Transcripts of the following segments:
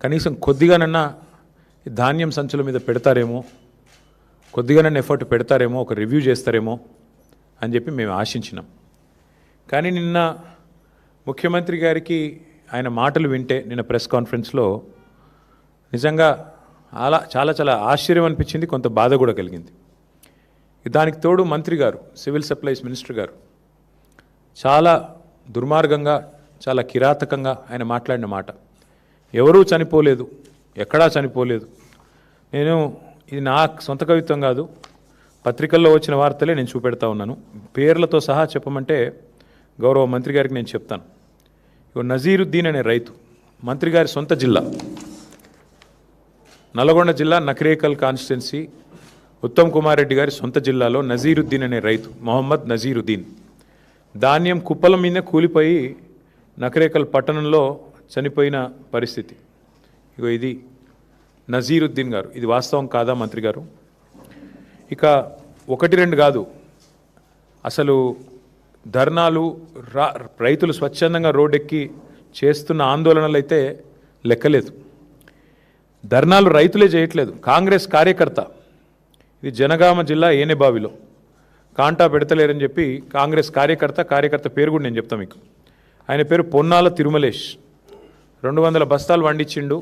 కనీసం కొద్దిగానన్నా ధాన్యం సంచుల మీద పెడతారేమో, కొద్దిగానన్నా ఎఫర్ట్ పెడతారేమో, ఒక రివ్యూ చేస్తారేమో అని చెప్పి మేము ఆశించినాం. కానీ నిన్న ముఖ్యమంత్రి గారికి ఆయన మాటలు వింటే నిన్న ప్రెస్ కాన్ఫరెన్స్లో నిజంగా చాలా చాలా ఆశ్చర్యం అనిపించింది, కొంత బాధ కూడా కలిగింది. దానికి తోడు మంత్రి గారు, సివిల్ సప్లైస్ మినిస్టర్ గారు చాలా దుర్మార్గంగా, చాలా కిరాతకంగా ఆయన మాట్లాడిన మాట, ఎవరూ చనిపోలేదు, ఎక్కడా చనిపోలేదు. ఇది నా సొంత కవిత్వం కాదు, పత్రికల్లో వచ్చిన వార్తలే నేను చూపెడతా ఉన్నాను. పేర్లతో సహా చెప్పమంటే గౌరవ మంత్రి గారికి నేను చెప్తాను. నజీరుద్దీన్ అనే రైతు, మంత్రి గారి సొంత జిల్లా నల్గొండ జిల్లా నకరేకల్ కాన్స్టిట్యున్సీ, ఉత్తమ్ కుమార్ రెడ్డి గారి సొంత జిల్లాలో నజీరుద్దీన్ అనే రైతు, మొహమ్మద్ నజీరుద్దీన్, ధాన్యం కుప్పల మీద కూలిపోయి నకరేకల్ పట్టణంలో చనిపోయిన పరిస్థితి. ఇది నజీరుద్దీన్ గారు. ఇది వాస్తవం కాదా మంత్రి గారు? ఇక 1-2 కాదు, అసలు ధర్నాలు, రైతులు స్వచ్ఛందంగా రోడ్డెక్కి చేస్తున్న ఆందోళనలు అయితే లెక్కలేదు. ధర్నాలు రైతులే చేయట్లేదు, కాంగ్రెస్ కార్యకర్త, ఇది జనగామ జిల్లా ఏనేబావిలో కాంటా పెడతలేరని చెప్పి కాంగ్రెస్ కార్యకర్త పేరు కూడా నేను చెప్తాను మీకు. ఆయన పేరు పొన్నాల తిరుమలేష్. 200 బస్తాలు వండించిండు,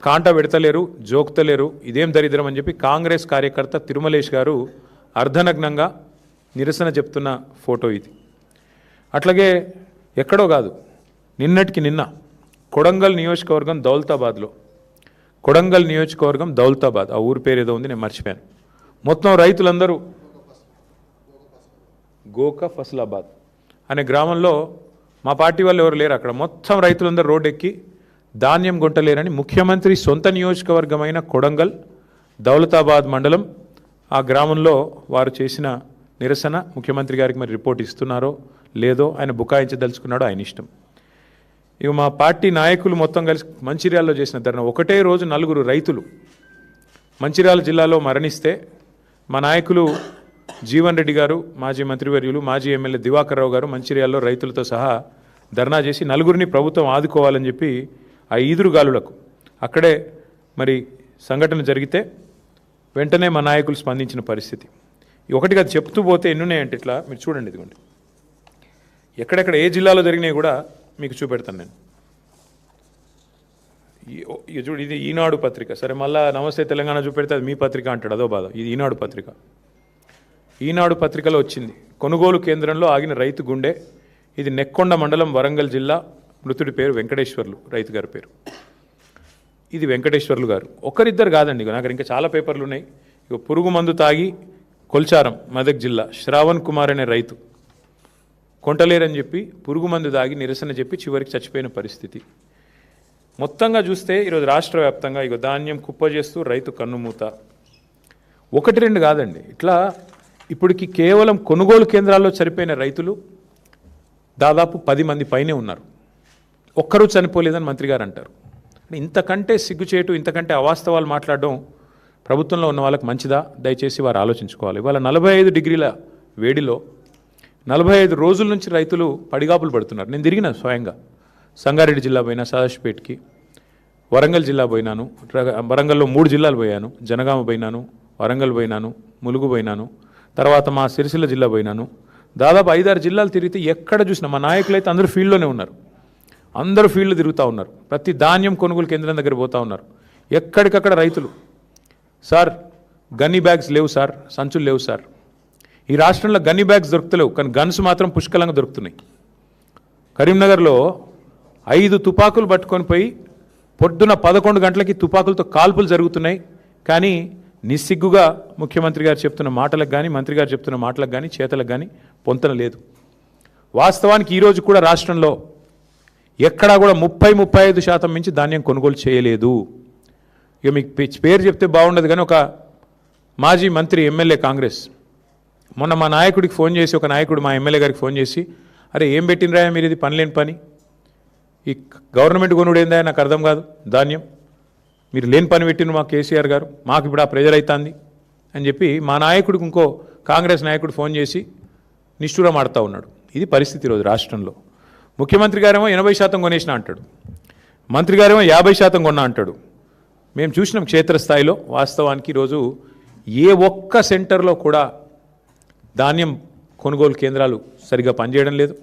కాంటా పెడతలేరు, జోక్తలేరు, ఇదేం దరిద్రం అని చెప్పి కాంగ్రెస్ కార్యకర్త తిరుమలేష్ గారు అర్ధనగ్నంగా నిరసన చెప్తున్న ఫోటో ఇది. అట్లాగే ఎక్కడో కాదు, నిన్నటికి నిన్న కొడంగల్ నియోజకవర్గం దౌలతాబాద్, ఆ ఊరి పేరు ఏదో ఉంది, నేను మర్చిపోయాను. మొత్తం రైతులందరూ గోక ఫసలాబాద్ అనే గ్రామంలో, మా పార్టీ వాళ్ళు ఎవరు లేరు అక్కడ, మొత్తం రైతులందరూ రోడ్డెక్కి ధాన్యం కొంటలేరని ముఖ్యమంత్రి సొంత నియోజకవర్గమైన కొడంగల్ దౌలతాబాద్ మండలం ఆ గ్రామంలో వారు చేసిన నిరసన ముఖ్యమంత్రి గారికి మరి రిపోర్ట్ ఇస్తున్నారో లేదో, ఆయన బుకాయించదలుచుకున్నాడో ఆయన ఇష్టం. ఇక మా పార్టీ నాయకులు మొత్తం కలిసి మంచిర్యాలలో చేసిన ధర్నా, ఒకటే రోజు 4 రైతులు మంచిర్యాల జిల్లాలో మరణిస్తే మా నాయకులు జీవన్ రెడ్డి గారు, మాజీ మంత్రివర్యులు, మాజీ ఎమ్మెల్యే దివాకర్ రావు గారు మంచిర్యాలలో రైతులతో సహా ధర్నా చేసి 4 ప్రభుత్వం ఆదుకోవాలని చెప్పి ఆ ఈదురుగాలులకు అక్కడే మరి సంఘటన జరిగితే వెంటనే మా నాయకులు స్పందించిన పరిస్థితి. ఒకటిగా చెప్తూ పోతే ఎన్నున్నాయంటే ఇట్లా మీరు చూడండి, ఇదిగోండి ఎక్కడెక్కడ ఏ జిల్లాలో జరిగినాయి కూడా మీకు చూపెడతాను నేను. చూడు, ఇది ఈనాడు పత్రిక. సరే, మళ్ళీ నమస్తే తెలంగాణ చూపెడితే అది మీ పత్రిక అంటాడు, అదో బాధ. ఇది ఈనాడు పత్రిక. ఈనాడు పత్రికలో వచ్చింది, కొనుగోలు కేంద్రంలో ఆగిన రైతు గుండె. ఇది నెక్కొండ మండలం, వరంగల్ జిల్లా. మృతుడి పేరు వెంకటేశ్వర్లు, రైతు గారి పేరు. ఇది వెంకటేశ్వర్లు గారు. ఒకరిద్దరు కాదండి, నాకు ఇంకా చాలా పేపర్లు ఉన్నాయి. ఇక పురుగు మందు తాగి కొల్చారం, మెదక్ జిల్లా, శ్రావణ్ కుమార్ అనే రైతు కొంటలేరని చెప్పి పురుగు మందు తాగి నిరసన చెప్పి చివరికి చచ్చిపోయిన పరిస్థితి. మొత్తంగా చూస్తే ఈరోజు రాష్ట్ర వ్యాప్తంగా ఇక ధాన్యం కుప్ప చేస్తూ రైతు కన్నుమూత. 1-2 కాదండి, ఇట్లా ఇప్పటికి కేవలం కొనుగోలు కేంద్రాల్లో చనిపోయిన రైతులు దాదాపు 10 మంది పైనే ఉన్నారు. ఒక్కరూ చనిపోలేదని మంత్రి గారు అంటారు. ఇంతకంటే సిగ్గుచేటు, ఇంతకంటే అవాస్తవాలు మాట్లాడడం ప్రభుత్వంలో ఉన్న వాళ్ళకి మంచిదా? దయచేసి వారు ఆలోచించుకోవాలి. ఇవాళ 45 డిగ్రీల వేడిలో 45 రోజుల నుంచి రైతులు పడిగాపులు పడుతున్నారు. నేను తిరిగిన స్వయంగా సంగారెడ్డి జిల్లా పోయినా, సదాశివపేటకి, వరంగల్ జిల్లా పోయినాను, వరంగల్లో 3 జిల్లాలు పోయాను, జనగామ పోయినాను, వరంగల్ పోయినాను, ములుగు పోయినాను, తర్వాత మా సిరిసిల్ల జిల్లా పోయినాను. దాదాపు 5-6 జిల్లాలు తిరిగితే ఎక్కడ చూసినా మా నాయకులు అయితే అందరూ ఫీల్డ్లోనే ఉన్నారు, అందరూ ఫీల్డ్ తిరుగుతూ ఉన్నారు, ప్రతి ధాన్యం కొనుగోలు కేంద్రం దగ్గర పోతూ ఉన్నారు. ఎక్కడికక్కడ రైతులు, సార్ గన్నీ బ్యాగ్స్ లేవు సార్, సంచులు లేవు సార్. ఈ రాష్ట్రంలో గన్నీ బ్యాగ్స్ దొరుకుతలేవు, కానీ గన్స్ మాత్రం పుష్కలంగా దొరుకుతున్నాయి. కరీంనగర్లో 5 తుపాకులు పట్టుకొని పోయి పొద్దున 11 గంటలకి తుపాకులతో కాల్పులు జరుగుతున్నాయి. కానీ నిస్సిగ్గుగా ముఖ్యమంత్రి గారు చెప్తున్న మాటలకు కానీ, మంత్రి గారు చెప్తున్న మాటలకు కానీ, చేతలకు కానీ పొంతన లేదు. వాస్తవానికి ఈరోజు కూడా రాష్ట్రంలో ఎక్కడా కూడా 30-35% మించి ధాన్యం కొనుగోలు చేయలేదు. ఇక మీకు పేరు చెప్తే బాగుండదు, కానీ ఒక మాజీ మంత్రి, ఎమ్మెల్యే, కాంగ్రెస్, మొన్న మా నాయకుడికి ఫోన్ చేసి, ఒక నాయకుడు మా ఎమ్మెల్యే గారికి ఫోన్ చేసి, అరే ఏం పెట్టినరా మీరు, ఇది పని లేని పని, ఈ గవర్నమెంట్ కొనుడు ఏందా నాకు అర్థం కాదు, ధాన్యం మీరు లేని పని పెట్టిన మా కేసీఆర్ గారు, మాకు ఇప్పుడు ఆ ప్రెజర్ అవుతుంది అని చెప్పి మా నాయకుడికి ఇంకో కాంగ్రెస్ నాయకుడు ఫోన్ చేసి నిష్ఠూరం ఆడుతూ ఉన్నాడు. ఇది పరిస్థితి ఈరోజు రాష్ట్రంలో. ముఖ్యమంత్రి గారేమో 80% కొనేసిన అంటాడు. మంత్రి గారేమో 50% కొన్నా అంటాడు. మేము చూసినాం క్షేత్రస్థాయిలో. వాస్తవానికి ఈరోజు ఏ ఒక్క సెంటర్లో కూడా ధాన్యం కొనుగోలు కేంద్రాలు సరిగా పనిచేయడం లేదు.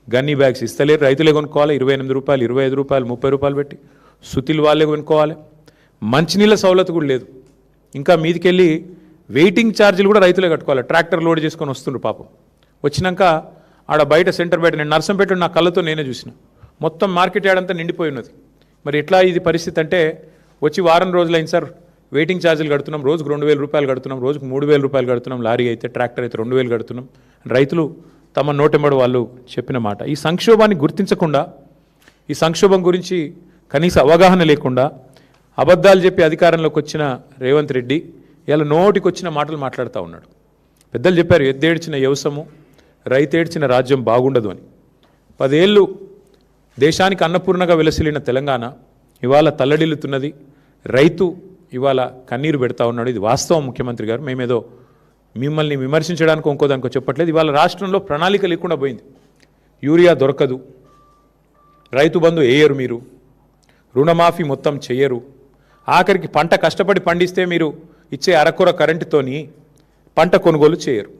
గన్నీ బ్యాగ్స్ ఇస్తలేరు, రైతులే కొనుక్కోవాలి. 28 రూపాయలు, 25 రూపాయలు, 30 రూపాయలు పెట్టి సుతిలు వాళ్ళే కొనుక్కోవాలి. మంచినీళ్ళ సౌలత్ కూడా లేదు. ఇంకా మీదికెళ్ళి వెయిటింగ్ ఛార్జీలు కూడా రైతులే కట్టుకోవాలి. ట్రాక్టర్ లోడ్ చేసుకొని వస్తుండ్రు పాపం. వచ్చినాక ఆడ బయట సెంటర్ బయట నేను నర్సంపేట నా కళ్ళతో నేనే చూసిన, మొత్తం మార్కెట్ యార్డ్ అంతా నిండిపోయి ఉన్నది. మరి ఎట్లా ఇది పరిస్థితి అంటే, వచ్చి వారం రోజులైంది సార్, వెయిటింగ్ ఛార్జీలు కడుతున్నాం, రోజుకు 2000 రూపాయలు కడుతున్నాం, రోజుకు 3000 రూపాయలు కడుతున్నాం, లారీ అయితే ట్రాక్టర్ అయితే 2000 కడుతున్నాం. రైతులు తమ నోటెంబడి వాళ్ళు చెప్పిన మాట. ఈ సంక్షోభాన్ని గుర్తించకుండా, ఈ సంక్షోభం గురించి కనీస అవగాహన లేకుండా అబద్ధాలు చెప్పి అధికారంలోకి వచ్చిన రేవంత్ రెడ్డి ఇలా నోటికి వచ్చిన మాటలు మాట్లాడుతూ ఉన్నాడు. పెద్దలు చెప్పారు, ఎద్దేడ్చిన వ్యవసము రైతేడ్చిన రాజ్యం బాగుండదు అని. 10 ఏళ్ళు దేశానికి అన్నపూర్ణగా వెలసిల్లిన తెలంగాణ ఇవాళ తల్లడిల్లుతున్నది. రైతు ఇవాళ కన్నీరు పెడతా ఉన్నాడు. ఇది వాస్తవం ముఖ్యమంత్రి గారు. మేమేదో మిమ్మల్ని విమర్శించడానికి ఇంకోదానికో చెప్పట్లేదు. ఇవాళ రాష్ట్రంలో ప్రణాళిక లేకుండా పోయింది. యూరియా దొరకదు, రైతు బంధు వేయరు, మీరు రుణమాఫీ మొత్తం చెయ్యరు, ఆఖరికి పంట కష్టపడి పండిస్తే మీరు ఇచ్చే అరకొర కరెంటుతోని పంట కొనుగోలు చేయరు.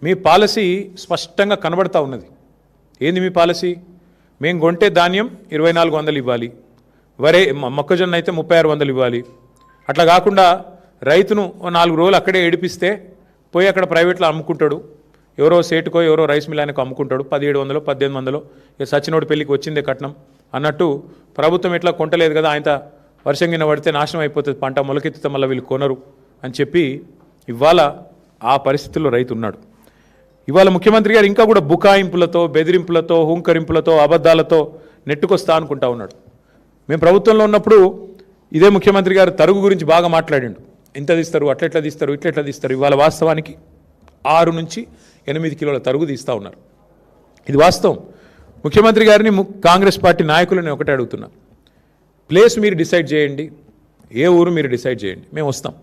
మీ పాలసీ స్పష్టంగా కనబడతా ఉన్నది. ఏంది మీ పాలసీ? మేము కొంటే ధాన్యం 2400 ఇవ్వాలి, వరే మొక్కజొన్న అయితే 3600 ఇవ్వాలి. అట్లా కాకుండా రైతును 4 రోజులు అక్కడే ఏడిపిస్తే పోయి అక్కడ ప్రైవేట్లో అమ్ముకుంటాడు. ఎవరో సేటుకో ఎవరో రైస్ మిల్ ఆయనకు అమ్ముకుంటాడు 1700 1800. ఇక సచినోడి పెళ్ళికి వచ్చిందే కట్నం అన్నట్టు ప్రభుత్వం ఎట్లా కొంటలేదు కదా, ఆయన వర్షం కింద పడితే నాశనం అయిపోతుంది పంట, మొలకెత్తితే మళ్ళీ వీళ్ళు కొనరు అని చెప్పి ఇవాళ ఆ పరిస్థితుల్లో రైతు ఉన్నాడు. ఇవాళ ముఖ్యమంత్రి గారు ఇంకా కూడా బుకాయింపులతో, బెదిరింపులతో, హుంకరింపులతో, అబద్ధాలతో నెట్టుకొస్తా అనుకుంటా ఉన్నాడు. మేము ప్రభుత్వంలో ఉన్నప్పుడు ఇదే ముఖ్యమంత్రి గారు తరుగు గురించి బాగా మాట్లాడిండు. ఇంత తీస్తారు, అట్లెట్లా తీస్తారు, ఇట్లెట్లా తీస్తారు. ఇవాళ వాస్తవానికి 6 నుంచి 8 కిలోల తరుగు తీస్తూ ఉన్నారు. ఇది వాస్తవం. ముఖ్యమంత్రి గారిని కాంగ్రెస్ పార్టీ నాయకులని ఒకటే అడుగుతున్నా, ప్లేస్ మీరు డిసైడ్ చేయండి, ఏ ఊరు మీరు డిసైడ్ చేయండి, మేము వస్తాం,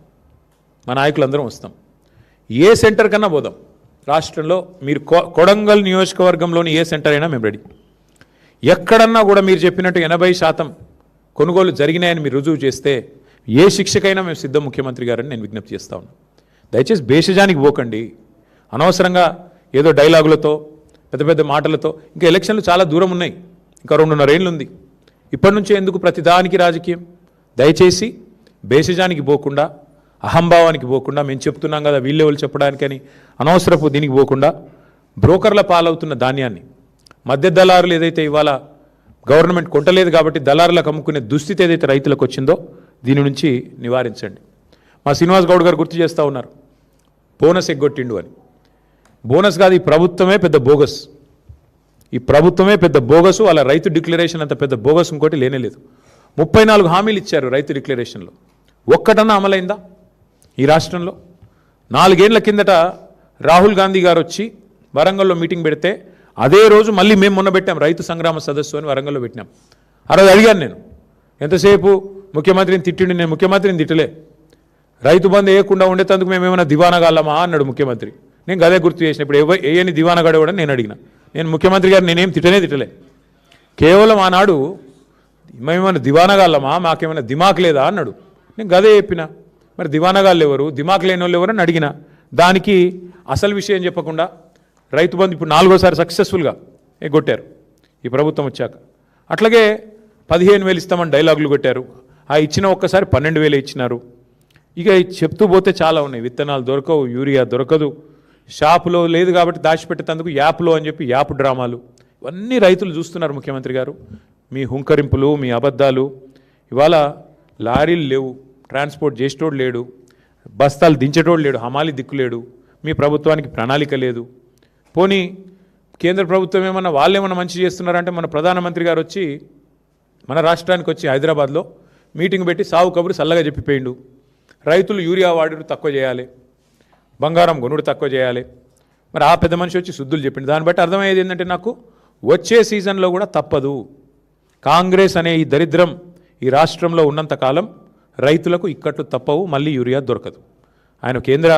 మా నాయకులందరం వస్తాం. ఏ సెంటర్ కన్నా పోదాం రాష్ట్రంలో. మీరు కొడంగల్ నియోజకవర్గంలోని ఏ సెంటర్ అయినా మేము రెడీ. ఎక్కడన్నా కూడా మీరు చెప్పినట్టు 80% కొనుగోలు జరిగినాయని మీరు రుజువు చేస్తే ఏ శిక్షకైనా మేము సిద్ధం ముఖ్యమంత్రి గారని నేను విజ్ఞప్తి చేస్తా ఉన్నాను. దయచేసి భేషజానికి పోకండి. అనవసరంగా ఏదో డైలాగులతో, పెద్ద పెద్ద మాటలతో. ఇంకా ఎలక్షన్లు చాలా దూరం ఉన్నాయి, ఇంకా 2.5 ఏళ్ళు ఉంది. ఇప్పటి నుంచే ఎందుకు ప్రతిదానికి రాజకీయం? దయచేసి భేషజానికి పోకుండా, అహంభావానికి పోకుండా, మేము చెప్తున్నాం కదా వీళ్ళెవరు చెప్పడానికని అనవసరపు దీనికి పోకుండా, బ్రోకర్ల పాలవుతున్న ధాన్యాన్ని, మధ్య దళారులు ఏదైతే ఇవాళ గవర్నమెంట్ కొంటలేదు కాబట్టి దళారులకు అమ్ముకునే దుస్థితి ఏదైతే రైతులకు వచ్చిందో దీని నుంచి నివారించండి. మా శ్రీనివాస్ గౌడ్ గారు గుర్తు చేస్తూ ఉన్నారు, బోనస్ ఎగ్గొట్టిండు అని. బోనస్ కాదు, ఈ ప్రభుత్వమే పెద్ద బోగస్. ఈ ప్రభుత్వమే పెద్ద బోగసు. అలా రైతు డిక్లరేషన్ అంత పెద్ద బోగస్ ఇంకోటి లేనేలేదు. 34 హామీలు ఇచ్చారు రైతు డిక్లరేషన్లో. ఒక్కటన్నా అమలైందా ఈ రాష్ట్రంలో? 4 ఏళ్ల కిందట రాహుల్ గాంధీ గారు వచ్చి వరంగల్లో మీటింగ్ పెడితే అదే రోజు మళ్ళీ మేము మొన్న పెట్టాం రైతు సంగ్రామ సదస్సు అని వరంగల్లో పెట్టినాం. ఆ రోజు అడిగాను నేను, ఎంతసేపు ముఖ్యమంత్రిని తిట్టిండి. నేను ముఖ్యమంత్రిని తిట్టలే. రైతు బంధు వేయకుండా ఉండేందుకు మేము ఏమైనా దివానగాళ్ళమా అన్నాడు ముఖ్యమంత్రి. నేను గదే గుర్తు చేసిన. ఇప్పుడు ఏయని దివానగాడేవాడని నేను అడిగిన. నేను ముఖ్యమంత్రి గారు నేనేం తిట్టలే. కేవలం ఆనాడు మేమేమైనా దివానగాళ్ళమా, మాకేమైనా దిమాక్ లేదా అన్నాడు. నేను గదే చెప్పిన. మరి దివానగాళ్ళు ఎవరు, దిమాక్ లేని వాళ్ళు ఎవరు అని అడిగిన. దానికి అసలు విషయం చెప్పకుండా రైతు బంధు ఇప్పుడు 4వ సారి సక్సెస్ఫుల్గా ఎగ్గొట్టారు ఈ ప్రభుత్వం వచ్చాక. అట్లాగే 15,000 ఇస్తామని డైలాగులు కొట్టారు. ఆ ఇచ్చిన ఒక్కసారి 12,000 ఇచ్చినారు. ఇక చెప్తూ పోతే చాలా ఉన్నాయి. విత్తనాలు దొరకవు, యూరియా దొరకదు, షాపులో లేదు కాబట్టి దాచిపెట్టేందుకు యాప్లో అని చెప్పి యాప్ డ్రామాలు. ఇవన్నీ రైతులు చూస్తున్నారు ముఖ్యమంత్రి గారు. మీ హుంకరింపులు, మీ అబద్ధాలు. ఇవాళ లారీలు లేవు, ట్రాన్స్పోర్ట్ చేసేటోడు లేడు, బస్తాలు దించేటోడు లేడు, హమాలి దిక్కులేడు. మీ ప్రభుత్వానికి ప్రణాళిక లేదు. పోనీ కేంద్ర ప్రభుత్వం ఏమన్నా వాళ్ళేమన్నా మంచి చేస్తున్నారంటే మన ప్రధానమంత్రి గారు వచ్చి మన రాష్ట్రానికి వచ్చి హైదరాబాద్లో మీటింగ్ పెట్టి సావు కబురు చల్లగా చెప్పిపోయిండు. రైతులు యూరియా వాడుడు తక్కువ చేయాలి, బంగారం కొనుడు తక్కువ చేయాలి. మరి ఆ పెద్ద మనిషి వచ్చి శుద్ధులు చెప్పిండు. దాన్ని బట్టి అర్థమయ్యేది ఏంటంటే నాకు వచ్చే సీజన్లో కూడా తప్పదు. కాంగ్రెస్ అనే ఈ దరిద్రం ఈ రాష్ట్రంలో ఉన్నంతకాలం రైతులకు ఇక్కట్లు తప్పవు, మళ్ళీ యూరియా దొరకదు. ఆయన కేంద్ర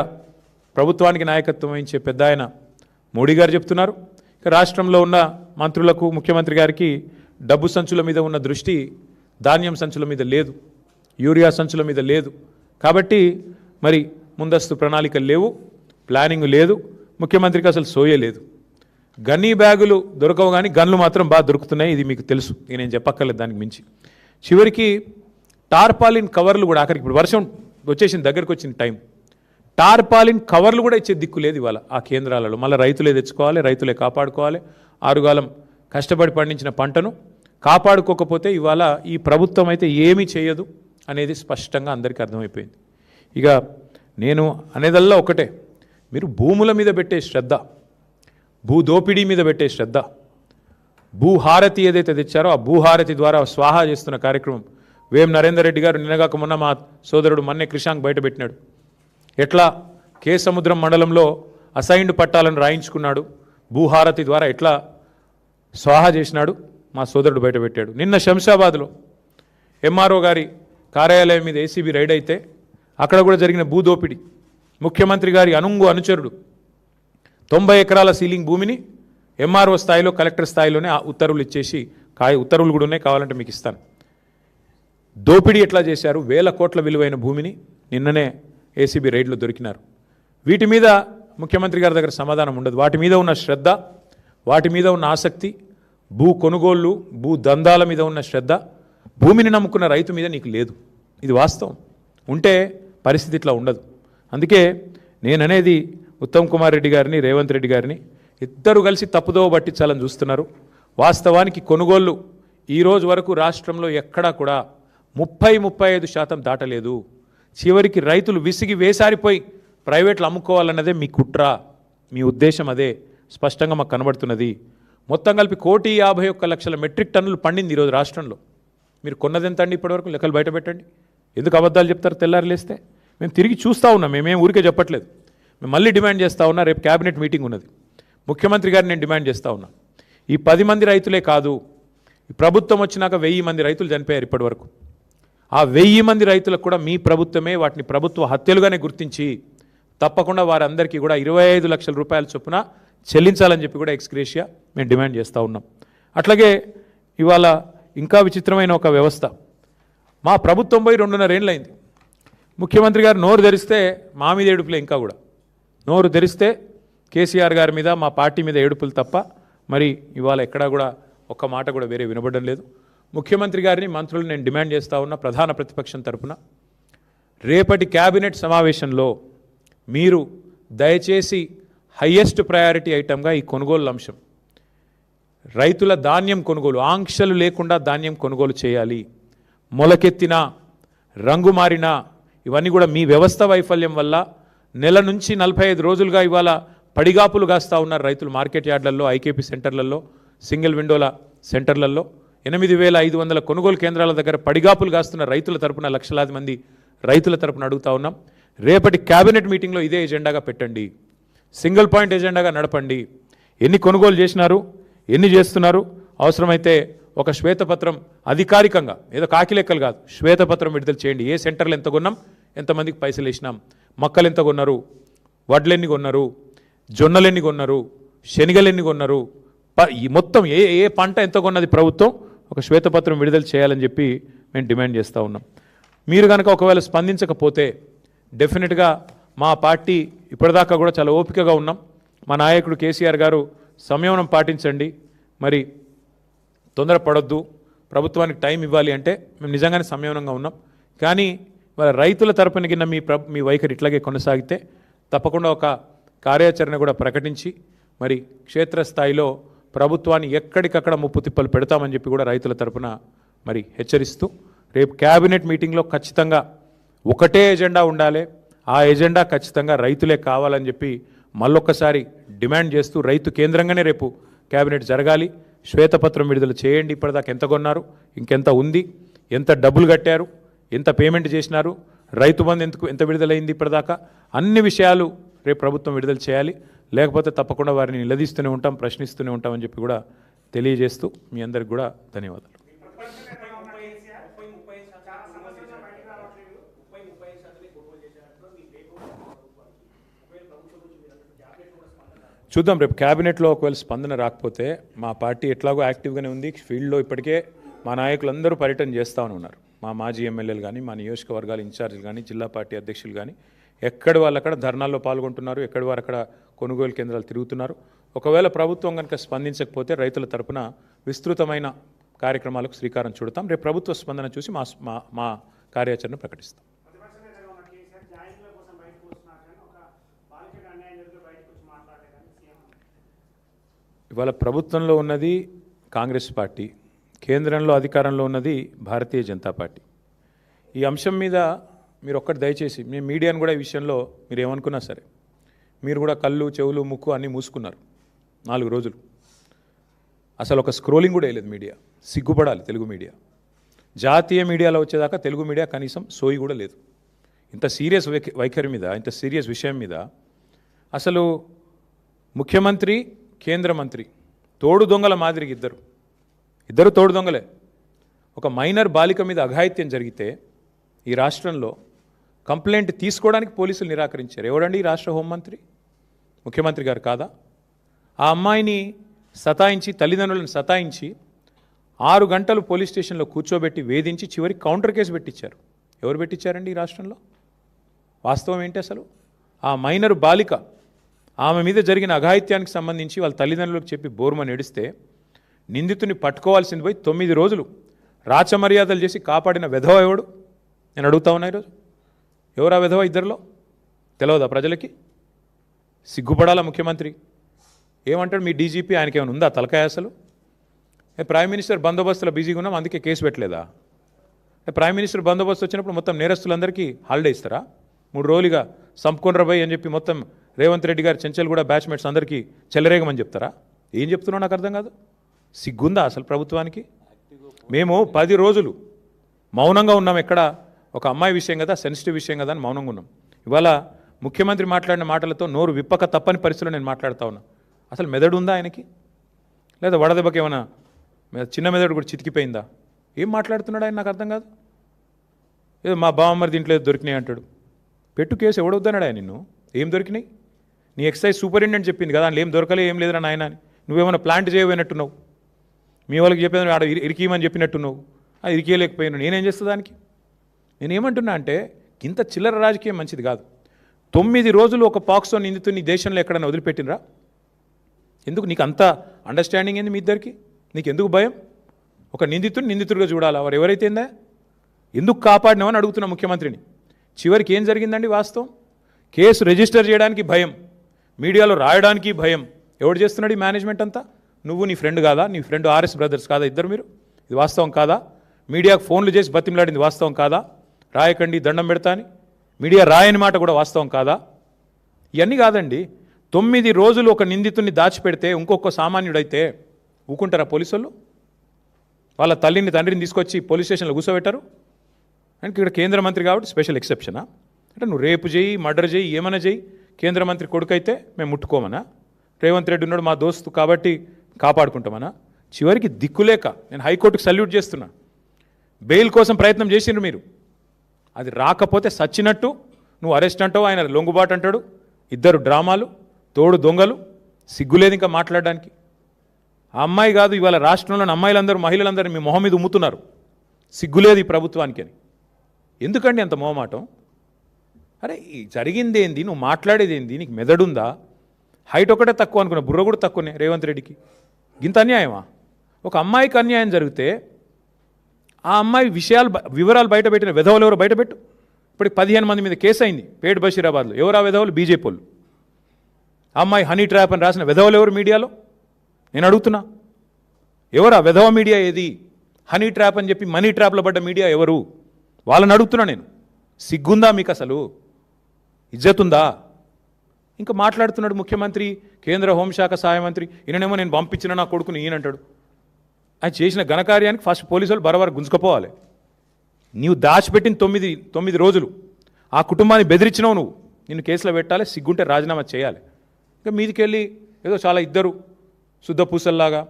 ప్రభుత్వానికి నాయకత్వం వహించే పెద్ద ఆయన మోడీ గారు చెప్తున్నారు. ఇక రాష్ట్రంలో ఉన్న మంత్రులకు, ముఖ్యమంత్రి గారికి డబ్బు సంచుల మీద ఉన్న దృష్టి ధాన్యం సంచుల మీద లేదు, యూరియా సంచుల మీద లేదు. కాబట్టి మరి ముందస్తు ప్రణాళికలు లేవు, ప్లానింగ్ లేదు, ముఖ్యమంత్రికి అసలు సోయే లేదు. గన్నీ బ్యాగులు దొరకవు కానీ గన్లు మాత్రం బాగా దొరుకుతున్నాయి, ఇది మీకు తెలుసు, ఇక నేను చెప్పక్కర్లేదు దానికి మించి. చివరికి టార్పాలిన్ కవర్లు కూడా ఆఖరికి ఇప్పుడు వర్షం వచ్చేసింది, దగ్గరికి వచ్చిన టైం, టార్పాలిన్ కవర్లు కూడా ఇచ్చే దిక్కు లేదు ఇవాళ ఆ కేంద్రాలలో. మళ్ళీ రైతులే తెచ్చుకోవాలి, రైతులే కాపాడుకోవాలి. ఆరుగాలం కష్టపడి పండించిన పంటను కాపాడుకోకపోతే ఇవాళ ఈ ప్రభుత్వం అయితే ఏమీ చేయదు అనేది స్పష్టంగా అందరికీ అర్థమైపోయింది. ఇక నేను అనేదల్లా ఒకటే, మీరు భూముల మీద పెట్టే శ్రద్ధ, భూదోపిడీ మీద పెట్టే శ్రద్ధ, భూహారతి ఏదైతే తెచ్చారో ఆ భూహారతి ద్వారా స్వాహా చేస్తున్న కార్యక్రమం వేం నరేందర్ రెడ్డి గారు నిన్నగాక మొన్న మా సోదరుడు మన్నే క్రిషాంక్ బయటపెట్టినాడు. ఎట్లా కే సముద్రం మండలంలో అసైన్డ్ పట్టాలను రాయించుకున్నాడు, భూహారతి ద్వారా ఎట్లా స్వాహా చేసినాడు మా సోదరుడు బయటపెట్టాడు. నిన్న శంషాబాద్లో ఎంఆర్ఓ గారి కార్యాలయం మీద ఏసీబీ రైడ్ అయితే అక్కడ కూడా జరిగిన భూదోపిడి, ముఖ్యమంత్రి గారి అనుచరుడు 90 ఎకరాల సీలింగ్ భూమిని ఎంఆర్ఓ స్థాయిలో కలెక్టర్ స్థాయిలోనే ఉత్తర్వులు ఇచ్చేసి ఉత్తర్వులు కూడా ఉన్నాయి, కావాలంటే మీకు ఇస్తాను. దోపిడీ ఎట్లా చేశారు, 1000 కోట్ల విలువైన భూమిని నిన్ననే ఏసీబీ రైడ్లో దొరికినారు. వీటి మీద ముఖ్యమంత్రి గారి దగ్గర సమాధానం ఉండదు. వాటి మీద ఉన్న శ్రద్ధ, వాటి మీద ఉన్న ఆసక్తి, భూ కొనుగోళ్ళు, భూ దందాల మీద ఉన్న శ్రద్ధ భూమిని నమ్ముకున్న రైతు మీద నీకు లేదు. ఇది వాస్తవం. ఉంటే పరిస్థితి ఇట్లా ఉండదు. అందుకే నేననేది ఉత్తమ్ కుమార్ రెడ్డి గారిని, రేవంత్ రెడ్డి గారిని ఇద్దరు కలిసి తప్పుదోవ పట్టించాలని చూస్తున్నారు. వాస్తవానికి కొనుగోళ్ళు ఈరోజు వరకు రాష్ట్రంలో ఎక్కడా కూడా 30-35% దాటలేదు. చివరికి రైతులు విసిగి వేసారిపోయి ప్రైవేట్లు అమ్ముకోవాలన్నదే మీ కుట్ర, మీ ఉద్దేశం అదే స్పష్టంగా మాకు కనబడుతున్నది. మొత్తం కలిపి 1,51,00,000 మెట్రిక్ టన్నులు పండింది ఈరోజు రాష్ట్రంలో. మీరు కొన్నది ఎంత అండి ఇప్పటివరకు? లెక్కలు బయట పెట్టండి. ఎందుకు అబద్ధాలు చెప్తారు తెల్లారి లేస్తే? మేము తిరిగి చూస్తూ ఉన్నాం, మేమేం ఊరికే చెప్పట్లేదు. మేము మళ్ళీ డిమాండ్ చేస్తూ ఉన్నా, రేపు క్యాబినెట్ మీటింగ్ ఉన్నది, ముఖ్యమంత్రి గారిని నేను డిమాండ్ చేస్తూ ఉన్నా. ఈ 10 మంది రైతులే కాదు, ఈ ప్రభుత్వం వచ్చినాక 1000 మంది రైతులు చనిపోయారు ఇప్పటివరకు. ఆ 1000 మంది రైతులకు కూడా మీ ప్రభుత్వమే వాటిని ప్రభుత్వ హత్యలుగానే గుర్తించి తప్పకుండా వారందరికీ కూడా 25 లక్షల రూపాయల చొప్పున చెల్లించాలని చెప్పి కూడా ఎక్స్గ్రేషియా మేము డిమాండ్ చేస్తూ ఉన్నాం. అట్లాగే ఇవాళ ఇంకా విచిత్రమైన ఒక వ్యవస్థ, మా ప్రభుత్వం పోయి 2.5 ఏళ్ళు అయింది. ముఖ్యమంత్రి గారు నోరు తెరిస్తే మా మీద ఏడుపులే, ఇంకా కూడా నోరు తెరిస్తే కేసీఆర్ గారి మీద, మా పార్టీ మీద ఏడుపులు తప్ప మరి ఇవాళ ఎక్కడా కూడా ఒక్క మాట కూడా వేరే వినబడడం లేదు. ముఖ్యమంత్రి గారిని, మంత్రులు నేను డిమాండ్ చేస్తూ ఉన్నా ప్రధాన ప్రతిపక్షం తరఫున, రేపటి క్యాబినెట్ సమావేశంలో మీరు దయచేసి హయ్యెస్ట్ ప్రయారిటీ ఐటమ్గా ఈ కొనుగోలు అంశం, రైతుల ధాన్యం కొనుగోలు, ఆంక్షలు లేకుండా ధాన్యం కొనుగోలు చేయాలి. మొలకెత్తిన, రంగు మారిన ఇవన్నీ కూడా మీ వ్యవస్థ వైఫల్యం వల్ల నెల నుంచి 45 రోజులుగా ఇవాళ పడిగాపులు కాస్తూ ఉన్నారు రైతులు. మార్కెట్ యార్డ్లలో, ఐకేపీ సెంటర్లలో, సింగిల్ విండోల సెంటర్లలో 8,500 కొనుగోలు కేంద్రాల దగ్గర పడిగాపులు కాస్తున్న రైతుల తరపున, లక్షలాది మంది రైతుల తరపున అడుగుతా ఉన్నాం. రేపటి క్యాబినెట్ మీటింగ్లో ఇదే ఎజెండాగా పెట్టండి, సింగిల్ పాయింట్ ఎజెండాగా నడపండి. ఎన్ని కొనుగోలు చేసినారు, ఎన్ని చేస్తున్నారు, అవసరమైతే ఒక శ్వేతపత్రం అధికారికంగా, ఏదో కాకి లెక్కలు కాదు, శ్వేతపత్రం విడుదల చేయండి. ఏ సెంటర్లు ఎంత కొన్నాం, ఎంతమందికి పైసలు వేసినాం, మొక్కలు ఎంత కొన్నారు, వడ్లు ఎన్ని కొన్నారు, జొన్నలు ఎన్ని కొన్నారు, శనగలు ఎన్ని కొన్నారు, ఈ మొత్తం ఏ పంట ఎంత కొన్నది ప్రభుత్వం, ఒక శ్వేతపత్రం విడుదల చేయాలని చెప్పి మేము డిమాండ్ చేస్తూ ఉన్నాం. మీరు కనుక ఒకవేళ స్పందించకపోతే డెఫినెట్గా మా పార్టీ ఇప్పటిదాకా కూడా చాలా ఓపికగా ఉన్నాం. మా నాయకుడు కేసీఆర్ గారు సంయమనం పాటించండి, మరి తొందరపడొద్దు, ప్రభుత్వానికి టైం ఇవ్వాలి అంటే మేము నిజంగానే సంయమనంగా ఉన్నాం. కానీ వాళ్ళ రైతుల తరపున కింద మీ వైఖరి ఇట్లాగే కొనసాగితే తప్పకుండా ఒక కార్యాచరణ కూడా ప్రకటించి మరి క్షేత్రస్థాయిలో ప్రభుత్వాన్ని ఎక్కడికక్కడ ముప్పు తిప్పలు పెడతామని చెప్పి కూడా రైతుల తరపున మరి హెచ్చరిస్తూ, రేపు క్యాబినెట్ మీటింగ్లో ఖచ్చితంగా ఒకటే ఎజెండా ఉండాలి, ఆ ఎజెండా ఖచ్చితంగా రైతులే కావాలని చెప్పి మళ్ళొక్కసారి డిమాండ్ చేస్తూ, రైతు కేంద్రంగానే రేపు క్యాబినెట్ జరగాలి. శ్వేతపత్రం విడుదల చేయండి, ఇప్పటిదాకా ఎంత కొన్నారు, ఇంకెంత ఉంది, ఎంత డబ్బులు కట్టారు, ఎంత పేమెంట్ చేసినారు, రైతు బంధు ఎంత విడుదలైంది ఇప్పటిదాకా, అన్ని విషయాలు రేపు ప్రభుత్వం విడుదల చేయాలి. లేకపోతే తప్పకుండా వారిని నిలదీస్తూనే ఉంటాం, ప్రశ్నిస్తూనే ఉంటామని చెప్పి కూడా తెలియజేస్తూ మీ అందరికి కూడా ధన్యవాదాలు. చూద్దాం, రేపు క్యాబినెట్లో ఒకవేళ స్పందన రాకపోతే మా పార్టీ ఎట్లాగో యాక్టివ్గానే ఉంది. ఫీల్డ్లో ఇప్పటికే మా నాయకులందరూ పర్యటన చేస్తూనే ఉన్నారు. మా మాజీ ఎమ్మెల్యేలు కానీ, మా నియోజకవర్గాల ఇన్ఛార్జీలు కానీ, జిల్లా పార్టీ అధ్యక్షులు కానీ ఎక్కడి వాళ్ళు అక్కడ ధర్నాల్లో పాల్గొంటున్నారు, ఎక్కడి వారు అక్కడ కొనుగోలు కేంద్రాలు తిరుగుతున్నారు. ఒకవేళ ప్రభుత్వం కనుక స్పందించకపోతే రైతుల తరపున విస్తృతమైన కార్యక్రమాలకు శ్రీకారం చుడతాం. రేపు ప్రభుత్వ స్పందన చూసి మా కార్యాచరణ ప్రకటిస్తాం. ఇవాళ ప్రభుత్వంలో ఉన్నది కాంగ్రెస్ పార్టీ, కేంద్రంలో అధికారంలో ఉన్నది భారతీయ జనతా పార్టీ. ఈ అంశం మీద మీరు ఒక్కటి దయచేసి, మేము మీడియాను కూడా ఈ విషయంలో మీరు ఏమనుకున్నా సరే, మీరు కూడా కళ్ళు చెవులు ముక్కు అన్నీ మూసుకున్నారు 4 రోజులు. అసలు ఒక స్క్రోలింగ్ కూడా వేయలేదు మీడియా. సిగ్గుపడాలి తెలుగు మీడియా. జాతీయ మీడియాలో వచ్చేదాకా తెలుగు మీడియా కనీసం సోయి కూడా లేదు. ఇంత సీరియస్ వైఖరి మీద, ఇంత సీరియస్ విషయం మీద అసలు ముఖ్యమంత్రి, కేంద్ర మంత్రి తోడు దొంగల మాదిరిగా ఇద్దరు తోడు దొంగలే. ఒక మైనర్ బాలిక మీద అఘాయిత్యం జరిగితే ఈ రాష్ట్రంలో కంప్లైంట్ తీసుకోవడానికి పోలీసులు నిరాకరించారు. ఎవడండి ఈ రాష్ట్ర హోంమంత్రి? ముఖ్యమంత్రి గారు కాదా? ఆ అమ్మాయిని సతాయించి, తల్లిదండ్రులను సతాయించి 6 గంటలు పోలీస్ స్టేషన్లో కూర్చోబెట్టి వేధించి చివరికి కౌంటర్ కేసు పెట్టించారు. ఎవరు పెట్టించారండి ఈ రాష్ట్రంలో? వాస్తవం ఏంటి అసలు? ఆ మైనర్ బాలిక, ఆమె మీద జరిగిన అఘాయిత్యానికి సంబంధించి వాళ్ళ తల్లిదండ్రులకు చెప్పి బోర్మని ఏడిస్తే నిందితుని పట్టుకోవాల్సింది పోయి 9 రోజులు రాచమర్యాదలు చేసి కాపాడిన వెధవ ఎవడు? నేను అడుగుతా ఉన్నా ఈరోజు. ఎవరా వెధవ? ఇద్దరిలో తెలియదా ప్రజలకి? సిగ్గుపడాలా ముఖ్యమంత్రి? ఏమంటాడు మీ డీజీపీ? ఆయనకి ఏమైనా ఉందా తలకాయ అసలు? ప్రైమ్ మినిస్టర్ బందోబస్తులో బిజీగా ఉన్నాం అందుకే కేసు పెట్టలేదా? ప్రైమ్ మినిస్టర్ బందోబస్తు వచ్చినప్పుడు మొత్తం నేరస్తులందరికీ హాలిడే ఇస్తారా? 3 రోజులుగా సంపుకొనరబోయ్ అని చెప్పి మొత్తం రేవంత్ రెడ్డి గారు చెంచల్ కూడా బ్యాచ్మేట్స్ అందరికీ చెలరేగమని చెప్తారా? ఏం చెప్తున్నావు నాకు అర్థం కాదు. సిగ్గుందా అసలు ప్రభుత్వానికి? మేము 10 రోజులు మౌనంగా ఉన్నాం. ఎక్కడ ఒక అమ్మాయి విషయం కదా, సెన్సిటివ్ విషయం కదా అని మౌనంగా ఉన్నాం. ఇవాళ ముఖ్యమంత్రి మాట్లాడిన మాటలతో నోరు విప్పక తప్పని పరిస్థితిలో నేను మాట్లాడుతూ ఉన్నా. అసలు మెదడు ఉందా ఆయనకి? లేదా వడదెబ్బకి ఏమైనా చిన్న మెదడు కూడా చితికిపోయిందా? ఏం మాట్లాడుతున్నాడు ఆయన? నాకు అర్థం కాదు. ఏదో మా బావమ్మరి దీంట్లో ఏదో దొరికినాయి అంటాడు. పెట్టు కేసు ఎవడొద్దన్నాడు ఆయన నిన్ను? ఏం దొరికినాయి? నీ ఎక్సైజ్ సూపరింటెండెంట్ చెప్పింది కదా, అందులో ఏం దొరకలే, ఏం లేదురా నాయన అని. నువ్వేమైనా ప్లాంట్ చేయబోయినట్టున్నావు. మీ వాళ్ళకి చెప్పేది ఆడ ఇరికీయమని చెప్పినట్టున్నావు. అది ఇరికేయలేకపోయాను. నేనేం చేస్తా దానికి? నేనేమంటున్నా అంటే ఇంత చిల్లర రాజకీయం మంచిది కాదు. 9 రోజులు ఒక పాక్సో నిందితుని దేశంలో ఎక్కడైనా వదిలిపెట్టినరా? ఎందుకు నీకు అంత అండర్స్టాండింగ్ ఏంది మీ ఇద్దరికి? నీకు ఎందుకు భయం? ఒక నిందితుడిగా చూడాలా? వారు ఎవరైతేందా ఎందుకు కాపాడినామని అడుగుతున్నా ముఖ్యమంత్రిని. చివరికి ఏం జరిగిందండి వాస్తవం? కేసు రిజిస్టర్ చేయడానికి భయం, మీడియాలో రాయడానికి భయం. ఎవడు చేస్తున్నాడు ఈ మేనేజ్మెంట్ అంతా? నువ్వు, నీ ఫ్రెండ్ కాదా? నీ ఫ్రెండ్ ఆర్ఎస్ బ్రదర్స్ కాదా ఇద్దరు మీరు? ఇది వాస్తవం కాదా? మీడియాకు ఫోన్లు చేసి బతిమలాడింది వాస్తవం కాదా? రాయకండి దండం పెడతా అని మీడియా రాయని మాట కూడా వాస్తవం కాదా? ఇవన్నీ కాదండి. 9 రోజులు ఒక నిందితుడిని దాచిపెడితే ఇంకొక సామాన్యుడైతే ఊకుంటారా పోలీసులు? వాళ్ళ తల్లిని తండ్రిని తీసుకొచ్చి పోలీస్ స్టేషన్లో కూర్చోబెట్టారు. అంటే ఇక్కడ కేంద్ర మంత్రి కాబట్టి స్పెషల్ ఎక్సెప్షనా? అంటే నువ్వు రేపు చేయి, మర్డర్ చేయి, ఏమైనా చేయి, కేంద్ర మంత్రి కొడుకైతే మేము ముట్టుకోమనా? రేవంత్ రెడ్డి ఉన్నాడు మా దోస్తు కాబట్టి కాపాడుకుంటామనా? చివరికి దిక్కులేక నేను హైకోర్టుకు సల్యూట్ చేస్తున్నా. బెయిల్ కోసం ప్రయత్నం చేసిండ్రు మీరు, అది రాకపోతే సచ్చినట్టు నువ్వు అరెస్ట్ అంటావు, ఆయన లొంగుబాటు అంటాడు. ఇద్దరు డ్రామాలు, తోడు దొంగలు. సిగ్గులేదు ఇంకా మాట్లాడడానికి. ఆ అమ్మాయి కాదు, ఇవాళ రాష్ట్రంలోని అమ్మాయిలందరూ, మహిళలందరూ మీ మొహం మీద ఉమ్ముతున్నారు. సిగ్గులేదు ఈ ప్రభుత్వానికి అని. ఎందుకండి అంత మొహమాటం? అరే జరిగింది ఏంది? నువ్వు మాట్లాడేది ఏంది? నీకు మెదడుందా? హైట్ ఒకటే తక్కువ అనుకున్నా, బుర్ర కూడా తక్కువనే రేవంత్ రెడ్డికి. ఇంత అన్యాయమా? ఒక అమ్మాయికి అన్యాయం జరిగితే ఆ అమ్మాయి వివరాలు బయటపెట్టిన వెధవలు ఎవరో బయటపెట్టు. ఇప్పటికి 15 మంది మీద కేసు అయింది పేట్ బషీరాబాద్లో. ఎవరు ఆ వెధవలు? బీజేపీ వాళ్ళు. ఆ అమ్మాయి హనీ ట్రాప్ అని రాసిన వెధవలు ఎవరు మీడియాలో? నేను అడుగుతున్నా, ఎవరు ఆ వెధవ మీడియా? ఏది హనీ ట్రాప్ అని చెప్పి మనీ ట్రాప్లో పడ్డ మీడియా ఎవరు? వాళ్ళని అడుగుతున్నా నేను. సిగ్గుందా మీకు అసలు? ఇజ్జతుందా? ఇంకా మాట్లాడుతున్నాడు ముఖ్యమంత్రి, కేంద్ర హోంశాఖ సహాయ మంత్రి. ఈయననేమో నేను పంపించిన నా కొడుకుని ఈయనంటాడు. ఆయన చేసిన ఘనకార్యానికి ఫస్ట్ పోలీసులు బరబర గుంజుకపోవాలి. నీవు దాచిపెట్టిన 9 రోజులు ఆ కుటుంబాన్ని బెదిరించినావు నువ్వు. నిన్ను కేసులో పెట్టాలి, సిగ్గుంటే రాజీనామా చేయాలి. ఇంకా మీదికెళ్ళి ఏదో చాలా ఇద్దరు శుద్ధపూసల్లాగా,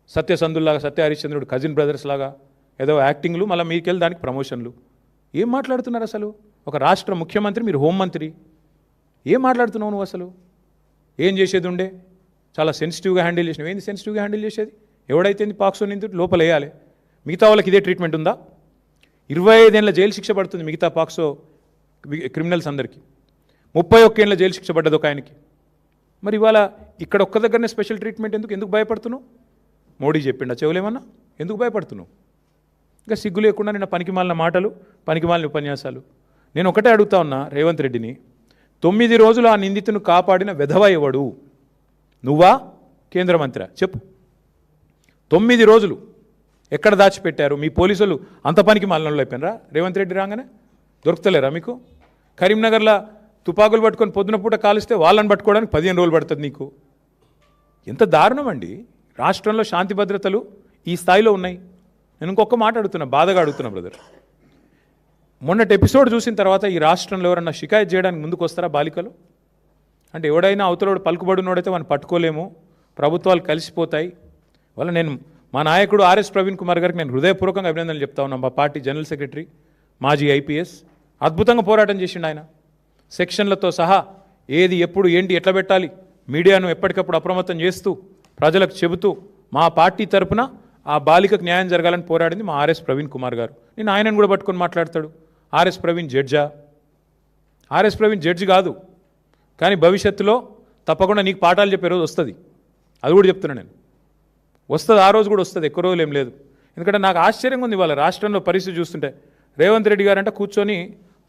సత్యసంధుల్లాగా, సత్య హరిశ్చంద్రుడు కజిన్ బ్రదర్స్ లాగా ఏదో యాక్టింగ్లు, మళ్ళీ మీదికెళ్ళి దానికి ప్రమోషన్లు. ఏం మాట్లాడుతున్నారు అసలు? ఒక రాష్ట్ర ముఖ్యమంత్రి, మీరు హోంమంత్రి, ఏం మాట్లాడుతున్నావు నువ్వు అసలు? ఏం చేసేది ఉండే? చాలా సెన్సిటివ్గా హ్యాండిల్ చేసినావు. ఏంది సెన్సిటివ్గా హ్యాండిల్ చేసేది? ఎవడైతే పాక్సో నిందితుడు లోపల వేయాలి. మిగతా వాళ్ళకి ఇదే ట్రీట్మెంట్ ఉందా? 25 ఏళ్ళ జైలు శిక్ష పడుతుంది మిగతా పాక్సో క్రిమినల్స్ అందరికీ, 31 ఏళ్ళ జైలు శిక్ష పడ్డది ఒక ఆయనకి. మరి ఇవాళ ఇక్కడ ఒక్క దగ్గరనే స్పెషల్ ట్రీట్మెంట్ ఎందుకు భయపడుతున్నావు? మోడీ చెప్పిండా చెవులేమన్నా? ఎందుకు భయపడుతున్నావు? ఇంకా సిగ్గు లేకుండా నిన్న పనికిమాలిన మాటలు, పనికిమాలిన ఉపన్యాసాలు. నేను ఒకటే అడుగుతా ఉన్నా రేవంత్ రెడ్డిని, 9 రోజులు ఆ నిందితును కాపాడిన వెధవ ఎవడు? నువ్వా కేంద్ర మంత్రి? చెప్పు. 9 రోజులు ఎక్కడ దాచిపెట్టారు? మీ పోలీసులు అంత పనికి మాలినలో అయిపోయినరా? రేవంత్ రెడ్డి రాగానే దొరుకుతలేరా మీకు? కరీంనగర్లో తుపాకులు పట్టుకొని పొద్దున పూట కాలిస్తే వాళ్ళని పట్టుకోవడానికి 15 రోజులు పడుతుంది నీకు. ఎంత దారుణం అండి! రాష్ట్రంలో శాంతి భద్రతలు ఈ స్థాయిలో ఉన్నాయి. నేను ఇంకొక మాట అడుగుతున్నా, బాధగా అడుగుతున్నా బ్రదర్. మొన్నటి ఎపిసోడ్ చూసిన తర్వాత ఈ రాష్ట్రంలో ఎవరన్నా షికాయత్ చేయడానికి ముందుకు వస్తారా బాలికలు? అంటే ఎవడైనా అవతలోడు పలుకుబడినోడైతే వాడిని పట్టుకోలేము, ప్రభుత్వాలు కలిసిపోతాయి. వల్ల నేను మా నాయకుడు ఆర్ఎస్ ప్రవీణ్ కుమార్ గారికి నేను హృదయపూర్వకంగా అభినందనలు చెప్తా ఉన్నాను. మా పార్టీ జనరల్ సెక్రటరీ, మాజీ ఐపీఎస్, అద్భుతంగా పోరాటం చేసిండు ఆయన. సెక్షన్లతో సహా ఏది ఎప్పుడు ఏంటి ఎట్లా పెట్టాలి మీడియాను ఎప్పటికప్పుడు అప్రమత్తం చేస్తూ ప్రజలకు చెబుతూ మా పార్టీ తరపున ఆ బాలికకు న్యాయం జరగాలని పోరాడింది మా ఆర్ఎస్ ప్రవీణ్ కుమార్ గారు. నేను ఆయనను కూడా పట్టుకొని మాట్లాడతాడు. ఆర్ఎస్ ప్రవీణ్ జడ్జా? ఆర్ఎస్ ప్రవీణ్ జడ్జి కాదు, కానీ భవిష్యత్తులో తప్పకుండా నీకు పాఠాలు చెప్పే రోజు వస్తుంది. అది కూడా చెప్తున్నా నేను, వస్తుంది. ఆ రోజు కూడా వస్తుంది, ఎక్కువ రోజులు ఏం లేదు. ఎందుకంటే నాకు ఆశ్చర్యంగా ఉంది ఇవాళ రాష్ట్రంలో పరిస్థితి చూస్తుంటే. రేవంత్ రెడ్డి గారంటే కూర్చొని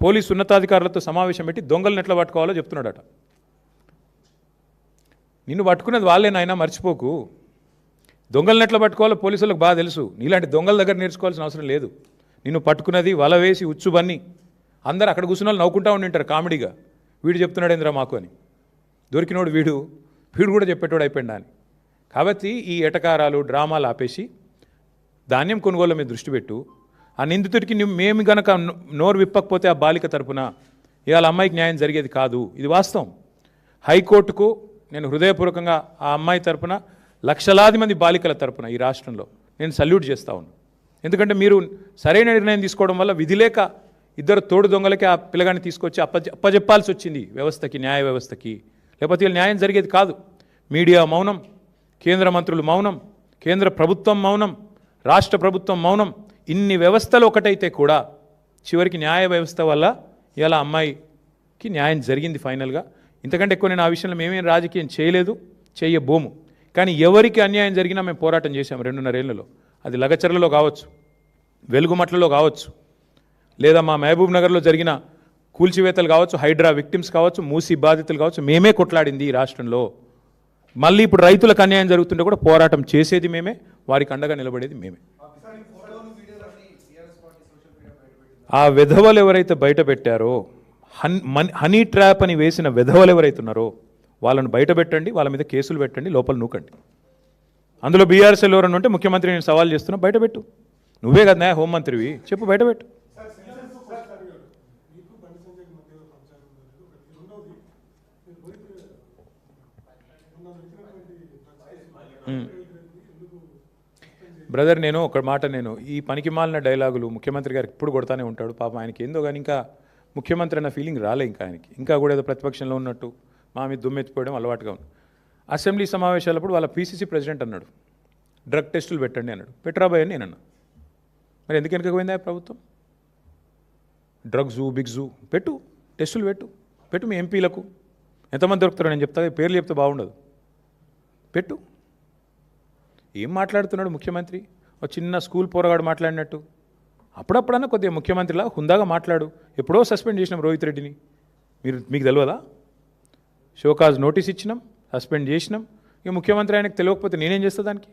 పోలీసు ఉన్నతాధికారులతో సమావేశం పెట్టి దొంగలను ఎట్లా పట్టుకోవాలో చెప్తున్నాడట. నిన్ను పట్టుకునేది వాళ్ళేనాయనా, మర్చిపోకు. దొంగలను ఎట్లా పట్టుకోవాలో పోలీసులకు బాగా తెలుసు. నీలాంటి దొంగల దగ్గర నేర్చుకోవాల్సిన అవసరం లేదు. నిన్ను పట్టుకున్నది వల వేసి ఉచ్చుబన్ని అందరు అక్కడ కూర్చున్న వాళ్ళు నవ్వుకుంటా ఉండింటారు కామెడీగా, వీడు చెప్తున్నాడు ఏంద్రా మాకు అని. దొరికినోడు వీడు కూడా చెప్పేటోడు అయిపోయిందా అని. కాబట్టి ఈ ఎటకారాలు డ్రామాలు ఆపేసి ధాన్యం కొనుగోలు మీద దృష్టి పెట్టు. ఆ నిందితుడికి మేము గనక నోరు విప్పకపోతే ఆ బాలిక తరపున ఇవాళ అమ్మాయికి న్యాయం జరిగేది కాదు. ఇది వాస్తవం. హైకోర్టుకు నేను హృదయపూర్వకంగా ఆ అమ్మాయి తరపున, లక్షలాది మంది బాలికల తరపున ఈ రాష్ట్రంలో నేను సల్యూట్ చేస్తా ఉన్నాను. ఎందుకంటే మీరు సరైన నిర్ణయం తీసుకోవడం వల్ల విధి లేక ఇద్దరు తోడు దొంగలకి ఆ పిల్లగాన్ని తీసుకొచ్చి అప్పజెప్పాల్సి వచ్చింది వ్యవస్థకి, న్యాయ వ్యవస్థకి. లేకపోతే వీళ్ళు న్యాయం జరిగేది కాదు. మీడియా మౌనం, కేంద్ర మంత్రులు మౌనం, కేంద్ర ప్రభుత్వం మౌనం, రాష్ట్ర ప్రభుత్వం మౌనం. ఇన్ని వ్యవస్థలు ఒకటైతే కూడా చివరికి న్యాయ వ్యవస్థ వల్ల ఇలా అమ్మాయికి న్యాయం జరిగింది ఫైనల్గా. ఇంతకంటే ఎక్కువ నేను ఆ విషయంలో మేమేం రాజకీయం చేయలేదు, చేయబోము. కానీ ఎవరికి అన్యాయం జరిగినా మేము పోరాటం చేశాము 2.5 ఏళ్లలో. అది లగచర్లలో కావచ్చు, వెలుగుమట్లలో కావచ్చు, లేదా మా మహబూబ్ నగర్లో జరిగిన కూల్చివేతలు కావచ్చు, హైడ్రా విక్టిమ్స్ కావచ్చు, మూసీ బాధితులు కావచ్చు. మేమే కొట్లాడింది ఈ రాష్ట్రంలో. మళ్ళీ ఇప్పుడు రైతులకు అన్యాయం జరుగుతుంటే కూడా పోరాటం చేసేది మేమే, వారికి అండగా నిలబడేది మేమే. ఆ విధవలు ఎవరైతే బయట పెట్టారో, హనీ ట్రాప్ అని వేసిన విధవలు ఎవరైతే ఉన్నారో వాళ్ళని బయట పెట్టండి, వాళ్ళ మీద కేసులు పెట్టండి, లోపల నూకండి. అందులో బీఆర్ఎస్ఎల్ ఎవరన్నా ఉంటే ముఖ్యమంత్రి నేను సవాల్ చేస్తున్నా, బయటపెట్టు. నువ్వే కదా న్యాయ హోంమంత్రివి, చెప్పు బయటపెట్టు. బ్రదర్ నేను ఒక మాట, నేను ఈ పనికి మాలిన డైలాగులు ముఖ్యమంత్రి గారికి ఇప్పుడు కొడతానే ఉంటాడు పాపం. ఆయనకి ఏందో కానీ ఇంకా ముఖ్యమంత్రి అన్న ఫీలింగ్ రాలే ఇంకా ఆయనకి. ఇంకా కూడా ఏదో ప్రతిపక్షంలో ఉన్నట్టు మా మీద దుమ్మెత్తిపోయడం అలవాటుగా ఉంది. అసెంబ్లీ సమావేశాలప్పుడు వాళ్ళ పీసీసీ ప్రెసిడెంట్ అన్నాడు డ్రగ్ టెస్టులు పెట్టండి అన్నాడు. పెట్టరాబాయ్ అని నేనన్నా. మరి ఎందుకు వెనకపోయిందా ప్రభుత్వం? డ్రగ్జు బిగ్జు పెట్టు, టెస్టులు పెట్టు మీ ఎంపీలకు. ఎంతమంది దొరుకుతారో నేను చెప్తా, పేర్లు చెప్తే బాగుండదు. పెట్టు. ఏం మాట్లాడుతున్నాడు ముఖ్యమంత్రి? ఒక చిన్న స్కూల్ పోరగాడు మాట్లాడినట్టు. అప్పుడప్పుడన్నా కొద్దిగా ముఖ్యమంత్రిలా హుందాగా మాట్లాడు. ఎప్పుడో సస్పెండ్ చేసినాం రోహిత్ రెడ్డిని, మీకు తెలియదా? షోకాజ్ నోటీస్ ఇచ్చినాం, సస్పెండ్ చేసినాం. ఇక ముఖ్యమంత్రి ఆయనకు తెలియకపోతే నేనేం చేస్తా దానికి?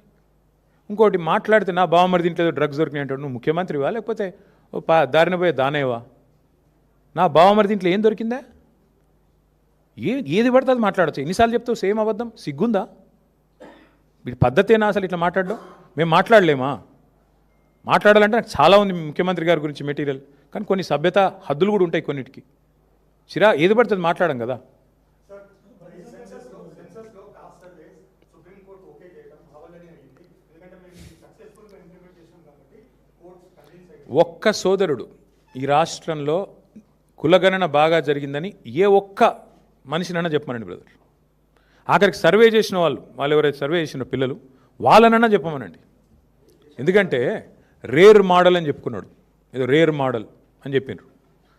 ఇంకోటి మాట్లాడితే నా బావమరి దీంట్లో డ్రగ్స్ దొరికినాయి అంటాడు. నువ్వు ముఖ్యమంత్రివా లేకపోతే దారిన పోయే దానేవా? నా బావమరి దీంట్లో ఏం దొరికిందా? ఏది పడితే అది మాట్లాడచ్చు. ఎన్నిసార్లు చెప్తావు సేమ్ అబద్ధం? సిగ్గుందా? వీడి పద్ధతేనా అసలు ఇట్లా మాట్లాడడం? మేము మాట్లాడలేమా? మాట్లాడాలంటే నాకు చాలా ఉంది ముఖ్యమంత్రి గారి గురించి మెటీరియల్, కానీ కొన్ని సభ్యత హద్దులు కూడా ఉంటాయి కొన్నిటికి. ఏది పడుతుంది మాట్లాడడం కదా. ఒక్క సోదరుడు ఈ రాష్ట్రంలో కులగణన బాగా జరిగిందని ఏ ఒక్క మనిషినన్నా చెప్పమనండి బ్రదర్. ఆఖరికి సర్వే చేసిన వాళ్ళు ఎవరైతే సర్వే చేసిన పిల్లలు వాళ్ళనన్నా చెప్పమనండి. ఎందుకంటే రేర్ మోడల్ అని చెప్పుకున్నాడు, ఏదో రేర్ మోడల్ అని చెప్పిండ్రు.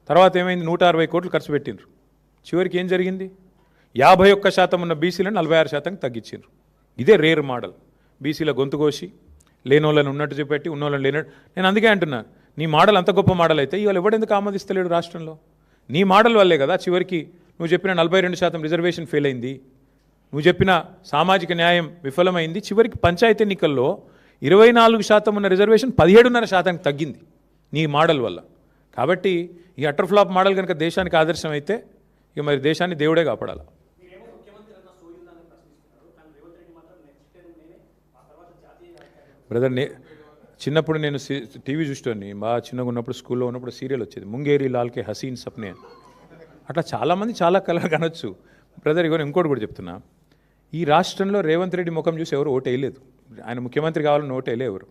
తర్వాత ఏమైంది, 160 కోట్లు ఖర్చు పెట్టిండ్రు. చివరికి ఏం జరిగింది, 51% ఉన్న బీసీలను 46% తగ్గించిండ్రు. ఇదే రేర్ మోడల్. బీసీల గొంతు కోసి లేనోళ్ళని ఉన్నట్టు చూపెట్టి ఉన్నోళ్ళని లేనట్టు. నేను అందుకే అంటున్నా, నీ మోడల్ అంత గొప్ప మోడల్ అయితే ఇవాళ ఎవడెందుకు ఆమోదిస్తలేడు రాష్ట్రంలో? నీ మోడల్ వల్లే కదా చివరికి నువ్వు చెప్పిన 42% రిజర్వేషన్ ఫెయిల్ అయింది, నువ్వు చెప్పిన సామాజిక న్యాయం విఫలమైంది. చివరికి పంచాయతీ ఎన్నికల్లో 24% ఉన్న రిజర్వేషన్ 17.5% తగ్గింది నీ మోడల్ వల్ల. కాబట్టి ఈ అటర్ ఫ్లాప్ మోడల్ కనుక దేశానికి ఆదర్శం అయితే ఇక మరి దేశాన్ని దేవుడే కాపాడాలి. బ్రదర్, చిన్నప్పుడు నేను టీవీ చూస్తాను, బాగా చిన్నగా ఉన్నప్పుడు స్కూల్లో ఉన్నప్పుడు సీరియల్ వచ్చేది, ముంగేరి లాల్కే హసీన్ సప్నే. అట్లా చాలామంది చాలా కలర్ కనొచ్చు. బ్రదర్ ఇవన్నీ ఇంకోటి కూడా చెప్తున్నా, ఈ రాష్ట్రంలో రేవంత్ రెడ్డి ముఖం చూసి ఎవరు ఓటు వేయలేదు. ఆయన ముఖ్యమంత్రి కావాలని ఓటు వేయలే ఎవరు.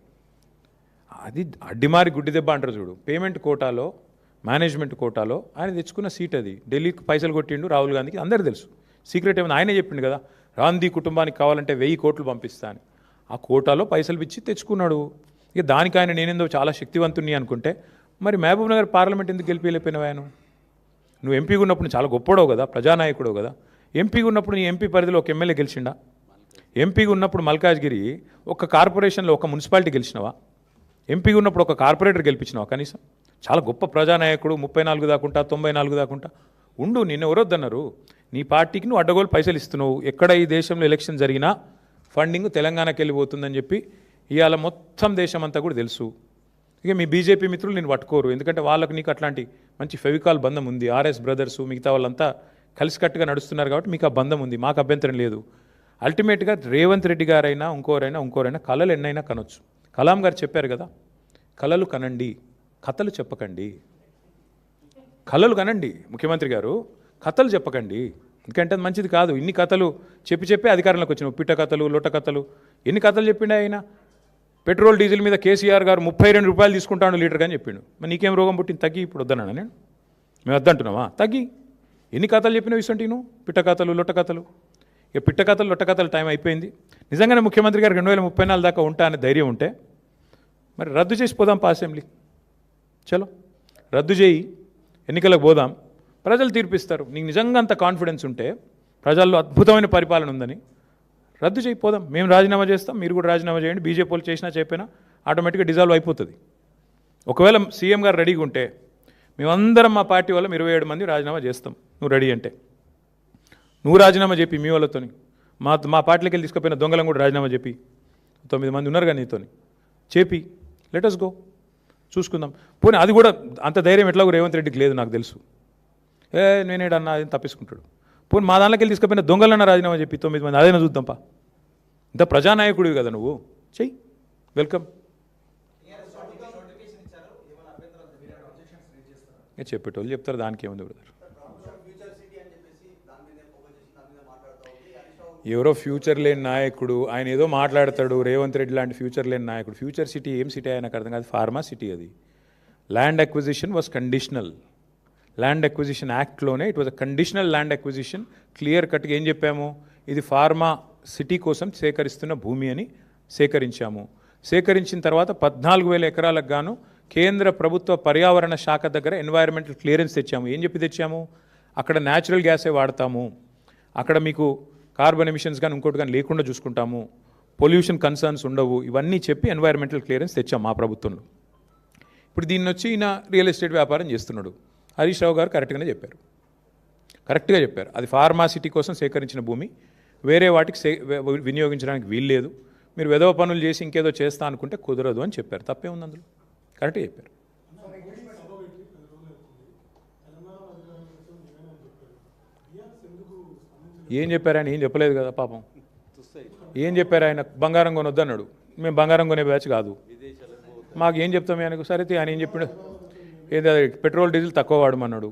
అది అడ్డిమారి గుడ్డి దెబ్బ అంటారు చూడు. పేమెంట్ కోటాలో, మేనేజ్మెంట్ కోటాలో ఆయన తెచ్చుకున్న సీట్ అది. ఢిల్లీకి పైసలు కొట్టిండు రాహుల్ గాంధీకి, అందరూ తెలుసు. సీక్రెట్ ఏమైనా ఆయనే చెప్పిండు కదా, గాంధీ కుటుంబానికి కావాలంటే 1000 కోట్లు పంపిస్తా అని. ఆ కోటాలో పైసలు ఇచ్చి తెచ్చుకున్నాడు. ఇక దానికి ఆయన నేనేందో చాలా శక్తివంతుని అనుకుంటే మరి మహబూబ్ నగర్ పార్లమెంట్ ఎందుకు గెలిపిలేకపోయినావు? ఆయన నువ్వు ఎంపీగా ఉన్నప్పుడు చాలా గొప్పడవు కదా, ప్రజానాయకుడు కదా. ఎంపీగా ఉన్నప్పుడు నీ ఎంపీ పరిధిలో ఒక ఎమ్మెల్యే గెలిచిండా? ఎంపీగా ఉన్నప్పుడు మల్కాజ్గిరి ఒక కార్పొరేషన్లో ఒక మున్సిపాలిటీ గెలిచినవా? ఎంపీగా ఉన్నప్పుడు ఒక కార్పొరేటర్ గెలిపించినావా కనీసం? చాలా గొప్ప ప్రజానాయకుడు, 34 దాకుంటా 94 దాకుంటా ఉండు. నిన్ను ఎవరొద్దన్నారు? నీ పార్టీకి నువ్వు అడ్డగోలు పైసలు ఇస్తున్నావు. ఎక్కడ ఈ దేశంలో ఎలక్షన్ జరిగినా ఫండింగ్ తెలంగాణకి వెళ్ళిపోతుందని చెప్పి ఇవాళ మొత్తం దేశం అంతా కూడా తెలుసు. ఇక మీ బీజేపీ మిత్రులు నేను పట్టుకోరు, ఎందుకంటే వాళ్ళకు నీకు అట్లాంటి మంచి ఫెవికాల్ బంధం ఉంది. ఆర్ఎస్ బ్రదర్సు మిగతా వాళ్ళంతా కలిసికట్టుగా నడుస్తున్నారు కాబట్టి మీకు ఆ బంధం ఉంది, మాకు అభ్యంతరం లేదు. అల్టిమేట్గా రేవంత్ రెడ్డి గారైనా ఇంకోరైనా కళలు ఎన్నైనా కనొచ్చు. కలాం గారు చెప్పారు కదా, కళలు కనండి, కథలు చెప్పకండి. కళలు కనండి ముఖ్యమంత్రి గారు, కథలు చెప్పకండి. ఎందుకంటే అది మంచిది కాదు. ఇన్ని కథలు చెప్పి అధికారంలోకి వచ్చినావు. పిట్ట కథలు, లొట్ట కథలు, ఎన్ని కథలు చెప్పిండే ఆయన. పెట్రోల్ డీజిల్ మీద కేసీఆర్ గారు 32 రూపాయలు తీసుకుంటాను లీటర్ అని చెప్పిండు. మరి నీకేం రోగం పుట్టింది? తగ్గి. ఇప్పుడు వద్దన్నా నేను, మేము వద్దంటున్నావా? తగ్గి. ఎన్ని కథలు చెప్పినావు ఇసంటి నువ్వు? పిట్ట కథలు, లొట్ట కథలు. ఇక పిట్ట కథలు, లొట్ట కథలు టైం అయిపోయింది. నిజంగానే ముఖ్యమంత్రి గారు 2034 దాకా ఉంటా అనే ధైర్యం ఉంటే మరి రద్దు చేసి పోదాం అసెంబ్లీ. చలో రద్దు చేయి, ఎన్నికలకు పోదాం, ప్రజలు తీర్పిస్తారు. నీకు నిజంగా అంత కాన్ఫిడెన్స్ ఉంటే, ప్రజల్లో అద్భుతమైన పరిపాలన ఉందని, రద్దు చేయిపోదాం. మేము రాజీనామా చేస్తాం, మీరు కూడా రాజీనామా చేయండి. బీజేపీ వాళ్ళు చేసినా చెప్పినా ఆటోమేటిక్గా డిజాల్వ్ అయిపోతుంది. ఒకవేళ సీఎం గారు రెడీగా ఉంటే మేమందరం మా పార్టీ వల్ల 27 మంది రాజీనామా చేస్తాం. నువ్వు రెడీ అంటే నువ్వు రాజీనామా చెప్పి మీ వాళ్ళతోని, మా పార్టీలోకి వెళ్ళి తీసుకుపోయిన దొంగలను కూడా రాజీనామా చెప్పి, 9 మంది ఉన్నారు కానీ నీతోని చెప్పి, లెటస్ గో, చూసుకుందాం. పోనీ అది కూడా అంత ధైర్యం ఎట్లాగో రేవంత్ రెడ్డికి లేదు నాకు తెలుసు. నేనేడన్నా అది తప్పించుకుంటాడు. పోనీ మా దాంట్లోకి వెళ్ళి తీసుకుపోయిన దొంగలన్నా రాజీనామా చెప్పి 9 మంది, అదైనా చూద్దాంపా. ఇంత ప్రజానాయకుడివి కదా నువ్వు, చెయ్యి, వెల్కమ్. చెప్పేటోళ్ళు చెప్తారు, దానికి ఏముంది బ్రదర్. ఎవరో ఫ్యూచర్ లేని నాయకుడు ఆయన ఏదో మాట్లాడతాడు, రేవంత్ రెడ్డి లాంటి ఫ్యూచర్ లేని నాయకుడు. ఫ్యూచర్ సిటీ ఏం సిటీ ఆయనకు అర్థం కాదు, ఫార్మా సిటీ అది. Land acquisition was conditional. Land acquisition యాక్ట్లోనే it was a conditional land acquisition. Clear కట్గా ఏం చెప్పాము, ఇది ఫార్మా సిటీ కోసం సేకరిస్తున్న భూమి అని సేకరించాము. సేకరించిన తర్వాత 14,000 ఎకరాలకు గాను కేంద్ర ప్రభుత్వ పర్యావరణ శాఖ దగ్గర ఎన్వైరన్మెంటల్ క్లియరెన్స్ తెచ్చాము. ఏం చెప్పి తెచ్చాము, అక్కడ న్యాచురల్ గ్యాసే వాడతాము, అక్కడ మీకు కార్బన్ ఎమిషన్స్ కానీ ఇంకోటి కానీ లేకుండా చూసుకుంటాము, పొల్యూషన్ కన్సర్న్స్ ఉండవు, ఇవన్నీ చెప్పి ఎన్వైరన్మెంటల్ క్లియరెన్స్ తెచ్చాం మా ప్రభుత్వంలో. ఇప్పుడు దీన్ని వచ్చి ఈయన రియల్ ఎస్టేట్ వ్యాపారం చేస్తున్నాడు. హరీష్ రావు గారు కరెక్ట్గా చెప్పారు. అది ఫార్మాసిటీ కోసం సేకరించిన భూమి, వేరే వాటికి వినియోగించడానికి వీల్లేదు. మీరు వెధవ పనులు చేసి ఇంకేదో చేస్తా అనుకుంటే కుదరదు అని చెప్పారు. తప్పే ఉంది అందులో, కరెక్ట్గా చెప్పారు. ఏం చెప్పారు ఆయన? ఏం చెప్పలేదు కదా పాపం. ఏం చెప్పారు ఆయన? బంగారం కొనొద్దు అన్నాడు. మేము బంగారం కొనే బ్యాచ్ కాదు, మాకు ఏం చెప్తాం ఆయనకు. సరే ఆయన ఏం చెప్పాడు, ఏదో పెట్రోల్ డీజిల్ తక్కువ వాడమన్నాడు.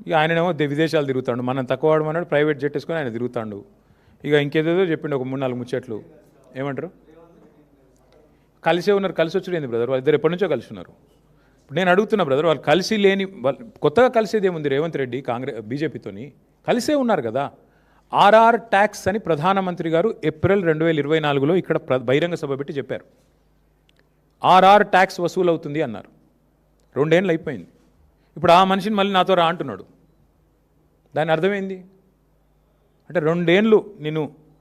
ఇక ఆయనేమో విదేశాలు తిరుగుతాడు, మనం తక్కువ వాడమన్నాడు, ప్రైవేట్ జెట్ వేసుకొని ఆయన తిరుగుతాడు. ఇక ఇంకేదేదో చెప్పిండు, ఒక 3-4 ముచ్చట్లు. ఏమంటారు, కలిసే ఉన్నారు. కలిసి వచ్చి ఏంది బ్రదర్, వాళ్ళిద్దరు ఎప్పటి నుంచో కలిసి ఉన్నారు. ఇప్పుడు నేను అడుగుతున్నా బ్రదర్, వాళ్ళు కలిసి లేని, కొత్తగా కలిసేది ఏముంది రేవంత్ రెడ్డి బీజేపీతోని కలిసే ఉన్నారు కదా. ఆర్ఆర్ ట్యాక్స్ అని ప్రధానమంత్రి గారు ఏప్రిల్ 2024లో ఇక్కడ బహిరంగ సభ పెట్టి చెప్పారు. ఆర్ఆర్ ట్యాక్స్ వసూలు అవుతుంది అన్నారు. 2 ఏళ్ళు అయిపోయింది. ఇప్పుడు ఆ మనిషిని మళ్ళీ నాతో రా అంటున్నాడు. దాని అర్థమైంది అంటే 2 ఏళ్ళు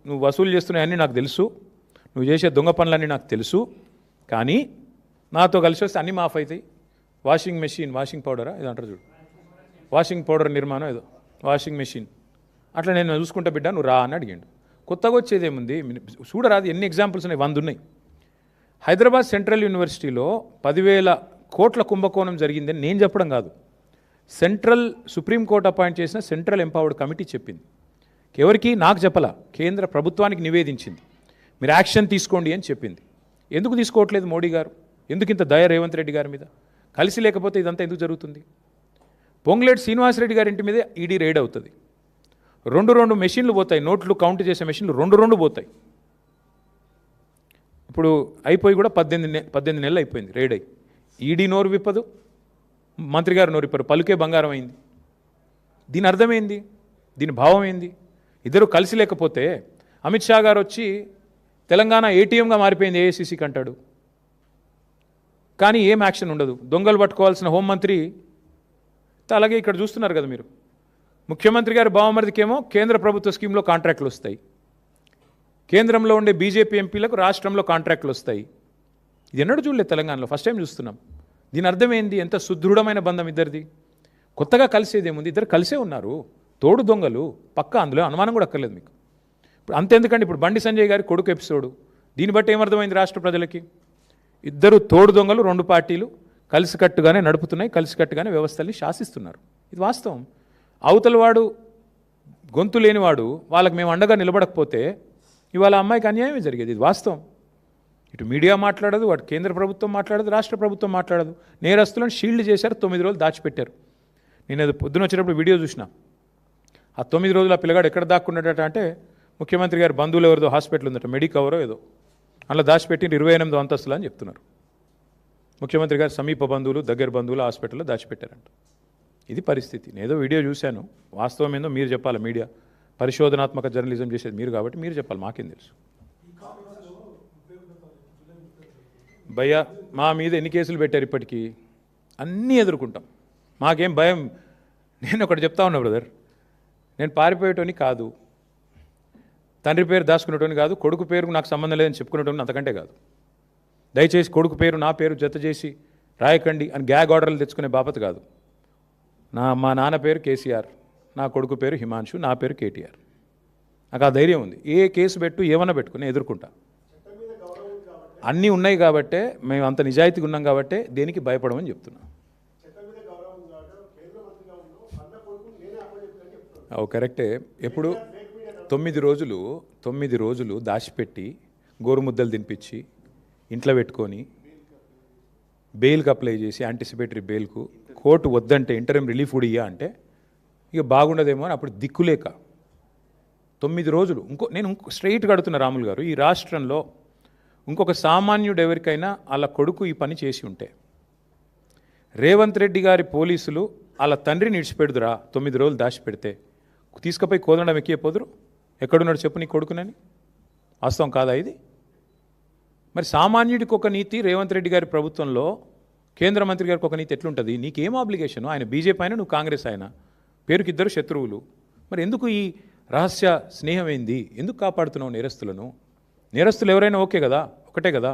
నువ్వు వసూలు చేస్తున్నాయని నాకు తెలుసు, నువ్వు చేసే దొంగ పనులన్నీ నాకు తెలుసు, కానీ నాతో కలిసి వస్తే అన్నీ మాఫ్ అవుతాయి. వాషింగ్ మెషిన్, వాషింగ్ పౌడరా ఏదో అంటారు చూడు, వాషింగ్ పౌడర్ నిర్మాణం ఏదో, వాషింగ్ మెషిన్ అట్లా నేను చూసుకుంటా బిడ్డ, నువ్వు రా అని అడిగాడు. కొత్తగా వచ్చేదేముంది, చూడరాదు ఎన్ని ఎగ్జాంపుల్స్ ఉన్నాయి, 100 ఉన్నాయి. హైదరాబాద్ సెంట్రల్ యూనివర్సిటీలో 10,000 కోట్ల కుంభకోణం జరిగిందని నేను చెప్పడం కాదు, సెంట్రల్ సుప్రీంకోర్టు అపాయింట్ చేసిన సెంట్రల్ ఎంపవర్డ్ కమిటీ చెప్పింది. ఎవరికి? నాకు చెప్పలా, కేంద్ర ప్రభుత్వానికి నివేదించింది. మీరు యాక్షన్ తీసుకోండి అని చెప్పింది. ఎందుకు తీసుకోవట్లేదు మోడీ గారు? ఎందుకు ఇంత దయ రేవంత్ రెడ్డి గారి మీద? కలిసి లేకపోతే ఇదంతా ఎందుకు జరుగుతుంది? పొంగులేటి శ్రీనివాసరెడ్డి గారి ఇంటి మీదే ఈడీ రైడ్ అవుతుంది. 2 మెషిన్లు పోతాయి, నోట్లు కౌంట్ చేసే మెషిన్లు 2 పోతాయి. ఇప్పుడు అయిపోయి కూడా 18 నెలలు అయిపోయింది రైడ్ అయ్యి. ఈడీ నోరు విప్పదు, మంత్రి గారు నోరు విప్పరు, పలుకే బంగారం అయింది. దీని అర్థమైంది, దీని భావం ఏంది? ఇద్దరు కలిసి లేకపోతే అమిత్ షా గారు వచ్చి తెలంగాణ ఏటీఎంగా మారిపోయింది ఏఐసీసీకి అంటాడు, కానీ ఏం యాక్షన్ ఉండదు. దొంగలు పట్టుకోవాల్సిన హోంమంత్రి అలాగే ఇక్కడ చూస్తున్నారు కదా మీరు, ముఖ్యమంత్రి గారి బావమరిదికేమో కేంద్ర ప్రభుత్వ స్కీమ్లో కాంట్రాక్టులు వస్తాయి, కేంద్రంలో ఉండే బీజేపీ ఎంపీలకు రాష్ట్రంలో కాంట్రాక్టులు వస్తాయి. ఇది ఎన్నడూ చూడలేదు తెలంగాణలో, ఫస్ట్ టైం చూస్తున్నాం. దీని అర్థం ఏంది? ఎంత సుదృఢమైన బంధం ఇద్దరిది. కొత్తగా కలిసేదేముంది, ఇద్దరు కలిసే ఉన్నారు, తోడు దొంగలు పక్క, అందులో అనుమానం కూడా అక్కర్లేదు మీకు. ఇప్పుడు అంతెందుకండి, ఇప్పుడు బండి సంజయ్ గారి కొడుకు ఎపిసోడు, దీన్ని బట్టి ఏమర్థమైంది రాష్ట్ర ప్రజలకి? ఇద్దరు తోడు దొంగలు, 2 పార్టీలు కలిసికట్టుగానే నడుపుతున్నాయి, కలిసికట్టుగానే వ్యవస్థల్ని శాసిస్తున్నారు. ఇది వాస్తవం. అవతలవాడు గొంతు లేనివాడు వాళ్ళకి మేము అండగా నిలబడకపోతే ఇవాళ అమ్మాయికి అన్యాయమే జరిగేది. ఇది వాస్తవం. ఇటు మీడియా మాట్లాడదు, అటు కేంద్ర ప్రభుత్వం మాట్లాడదు, రాష్ట్ర ప్రభుత్వం మాట్లాడదు. నేరస్తులను షీల్డ్ చేశారు, 9 రోజులు దాచిపెట్టారు. నేను అది పొద్దున వచ్చేటప్పుడు వీడియో చూసిన. ఆ 9 రోజులు ఆ పిల్లగాడు ఎక్కడ దాక్కున్నాడట అంటే, ముఖ్యమంత్రి గారి బంధువులు ఎవరిదో హాస్పిటల్ ఉందట, మెడికవరో ఏదో, అలా దాచిపెట్టి 28వ అంతస్తులు అని చెప్తున్నారు. ముఖ్యమంత్రి గారు సమీప బంధువులు, దగ్గర బంధువులు హాస్పిటల్లో దాచిపెట్టారంట. ఇది పరిస్థితి. నేను ఏదో వీడియో చూశాను, వాస్తవం ఏందో మీరు చెప్పాలి. మీడియా పరిశోధనాత్మక జర్నలిజం చేసేది మీరు కాబట్టి మీరు చెప్పాలి, మాకేం తెలుసు. భయ్యా మా మీద ఎన్ని కేసులు పెట్టారు ఇప్పటికీ? అన్నీ ఎదుర్కొంటాం, మాకేం భయం. నేను ఒకటి చెప్తా ఉన్నా బ్రదర్, నేను పారిపోయేటోని కాదు, తండ్రి పేరు దాచుకునేటోని కాదు, కొడుకు పేరు నాకు సంబంధం లేదని చెప్పుకునేటోని అంతకంటే కాదు. దయచేసి కొడుకు పేరు నా పేరు జత చేసి రాయకండి అని గ్యాగ్ ఆర్డర్లు తెచ్చుకునే బాపత కాదు. మా నాన్న పేరు కేసీఆర్, నా కొడుకు పేరు హిమాంశు, నా పేరు కేటీఆర్. నాకు ఆ ధైర్యం ఉంది. ఏ కేసు పెట్టు ఏమన్నా పెట్టుకుని ఎదుర్కొంటా. అన్నీ ఉన్నాయి కాబట్టే, మేము అంత నిజాయితీగా ఉన్నాం కాబట్టే దేనికి భయపడమని చెప్తున్నాం. అవు కరెక్టే. ఎప్పుడు 9 రోజులు దాచిపెట్టి గోరుముద్దలు తినిపించి ఇంట్లో పెట్టుకొని బెయిల్కి అప్లై చేసి యాంటిసిపేటరీ బెయిల్కు కోర్టు వద్దంటే ఇంటరిమ్ రిలీఫ్ కూడా ఇయ్యా అంటే ఇక బాగుండదేమో అని అప్పుడు దిక్కులేక 9 రోజులు. నేను స్ట్రైట్గా అడుగుతున్న రాములు గారు, ఈ రాష్ట్రంలో ఇంకొక సామాన్యుడు ఎవరికైనా వాళ్ళ కొడుకు ఈ పని చేసి ఉంటే, రేవంత్ రెడ్డి గారి పోలీసులు వాళ్ళ తండ్రిని ఇడిచిపెడుదురా 9 రోజులు దాచిపెడితే? తీసుకుపోయి కోదండం ఎక్కిపోదురు? ఎక్కడున్నాడు చెప్పు నీ కొడుకునని? వాస్తవం కాదా ఇది? మరి సామాన్యుడికి ఒక నీతి రేవంత్ రెడ్డి గారి ప్రభుత్వంలో, కేంద్ర మంత్రి గారికి ఒక నీతి ఎట్లుంటుంది? నీకేం ఆబ్లిగేషన్? ఆయన బీజేపీ అయినా, నువ్వు కాంగ్రెస్ అయినా, పేరుకి ఇద్దరు శత్రువులు. మరి ఎందుకు ఈ రహస్య స్నేహం ఏంది? ఎందుకు కాపాడుతున్నావు నేరస్తులను? నేరస్తులు ఎవరైనా ఓకే కదా, ఒకటే కదా,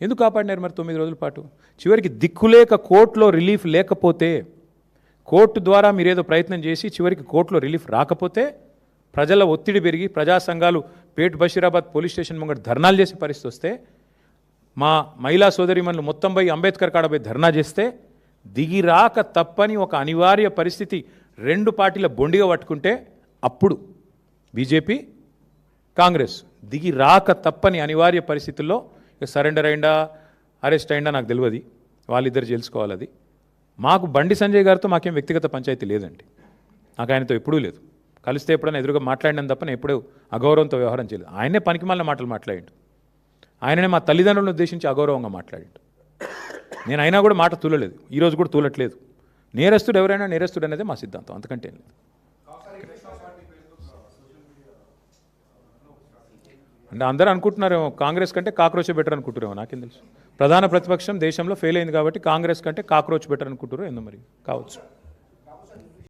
ఎందుకు కాపాడినారు మరి 9 రోజుల పాటు? చివరికి దిక్కులేక కోర్టులో రిలీఫ్ లేకపోతే, కోర్టు ద్వారా మీరేదో ప్రయత్నం చేసి చివరికి కోర్టులో రిలీఫ్ రాకపోతే, ప్రజల ఒత్తిడి పెరిగి ప్రజా సంఘాలు పేట్ బషీరాబాద్ పోలీస్ స్టేషన్ ముంగట ధర్నాలు చేసే పరిస్థితి వస్తే, మా మహిళా సోదరిమణులు మొత్తం పోయి అంబేద్కర్ కాడపై ధర్నా చేస్తే, దిగి రాక తప్పని ఒక అనివార్య పరిస్థితి 2 పార్టీల బొండిగా పట్టుకుంటే, అప్పుడు బీజేపీ కాంగ్రెస్ దిగి రాక తప్పని అనివార్య పరిస్థితుల్లో సరెండర్ అయిందా అరెస్ట్ అయిందా నాకు తెలియదు, వాళ్ళిద్దరు తెలుసుకోవాలి. అది మాకు బండి సంజయ్ గారితో మాకేం వ్యక్తిగత పంచాయతీ లేదండి, నాకు ఆయనతో ఎప్పుడూ లేదు. కలిస్తే ఎప్పుడైనా ఎదురుగా మాట్లాడినాను తప్ప నేను ఎప్పుడూ అగౌరవంతో వ్యవహారం చేయలేదు. ఆయనే పనికిమాలిన మాటలు మాట్లాడిండు, ఆయననే మా తల్లిదండ్రులను ఉద్దేశించి అగౌరవంగా మాట్లాడిండు. నేను అయినా కూడా మాట తూలలేదు, ఈరోజు కూడా తూలట్లేదు. నేరస్తుడు ఎవరైనా నేరస్తుడు అనేది మా సిద్ధాంతం, అంతకంటే ఏం లేదు. అంటే అందరూ అనుకుంటున్నారేమో కాంగ్రెస్ కంటే కాక్రోచే బెటర్ అనుకుంటారేమో, నాకేం తెలుసు. ప్రధాన ప్రతిపక్షం దేశంలో ఫెయిల్ అయింది కాబట్టి కాంగ్రెస్ కంటే కాక్రోచ్ బెటర్ అనుకుంటారు ఏందో మరి, కావచ్చు.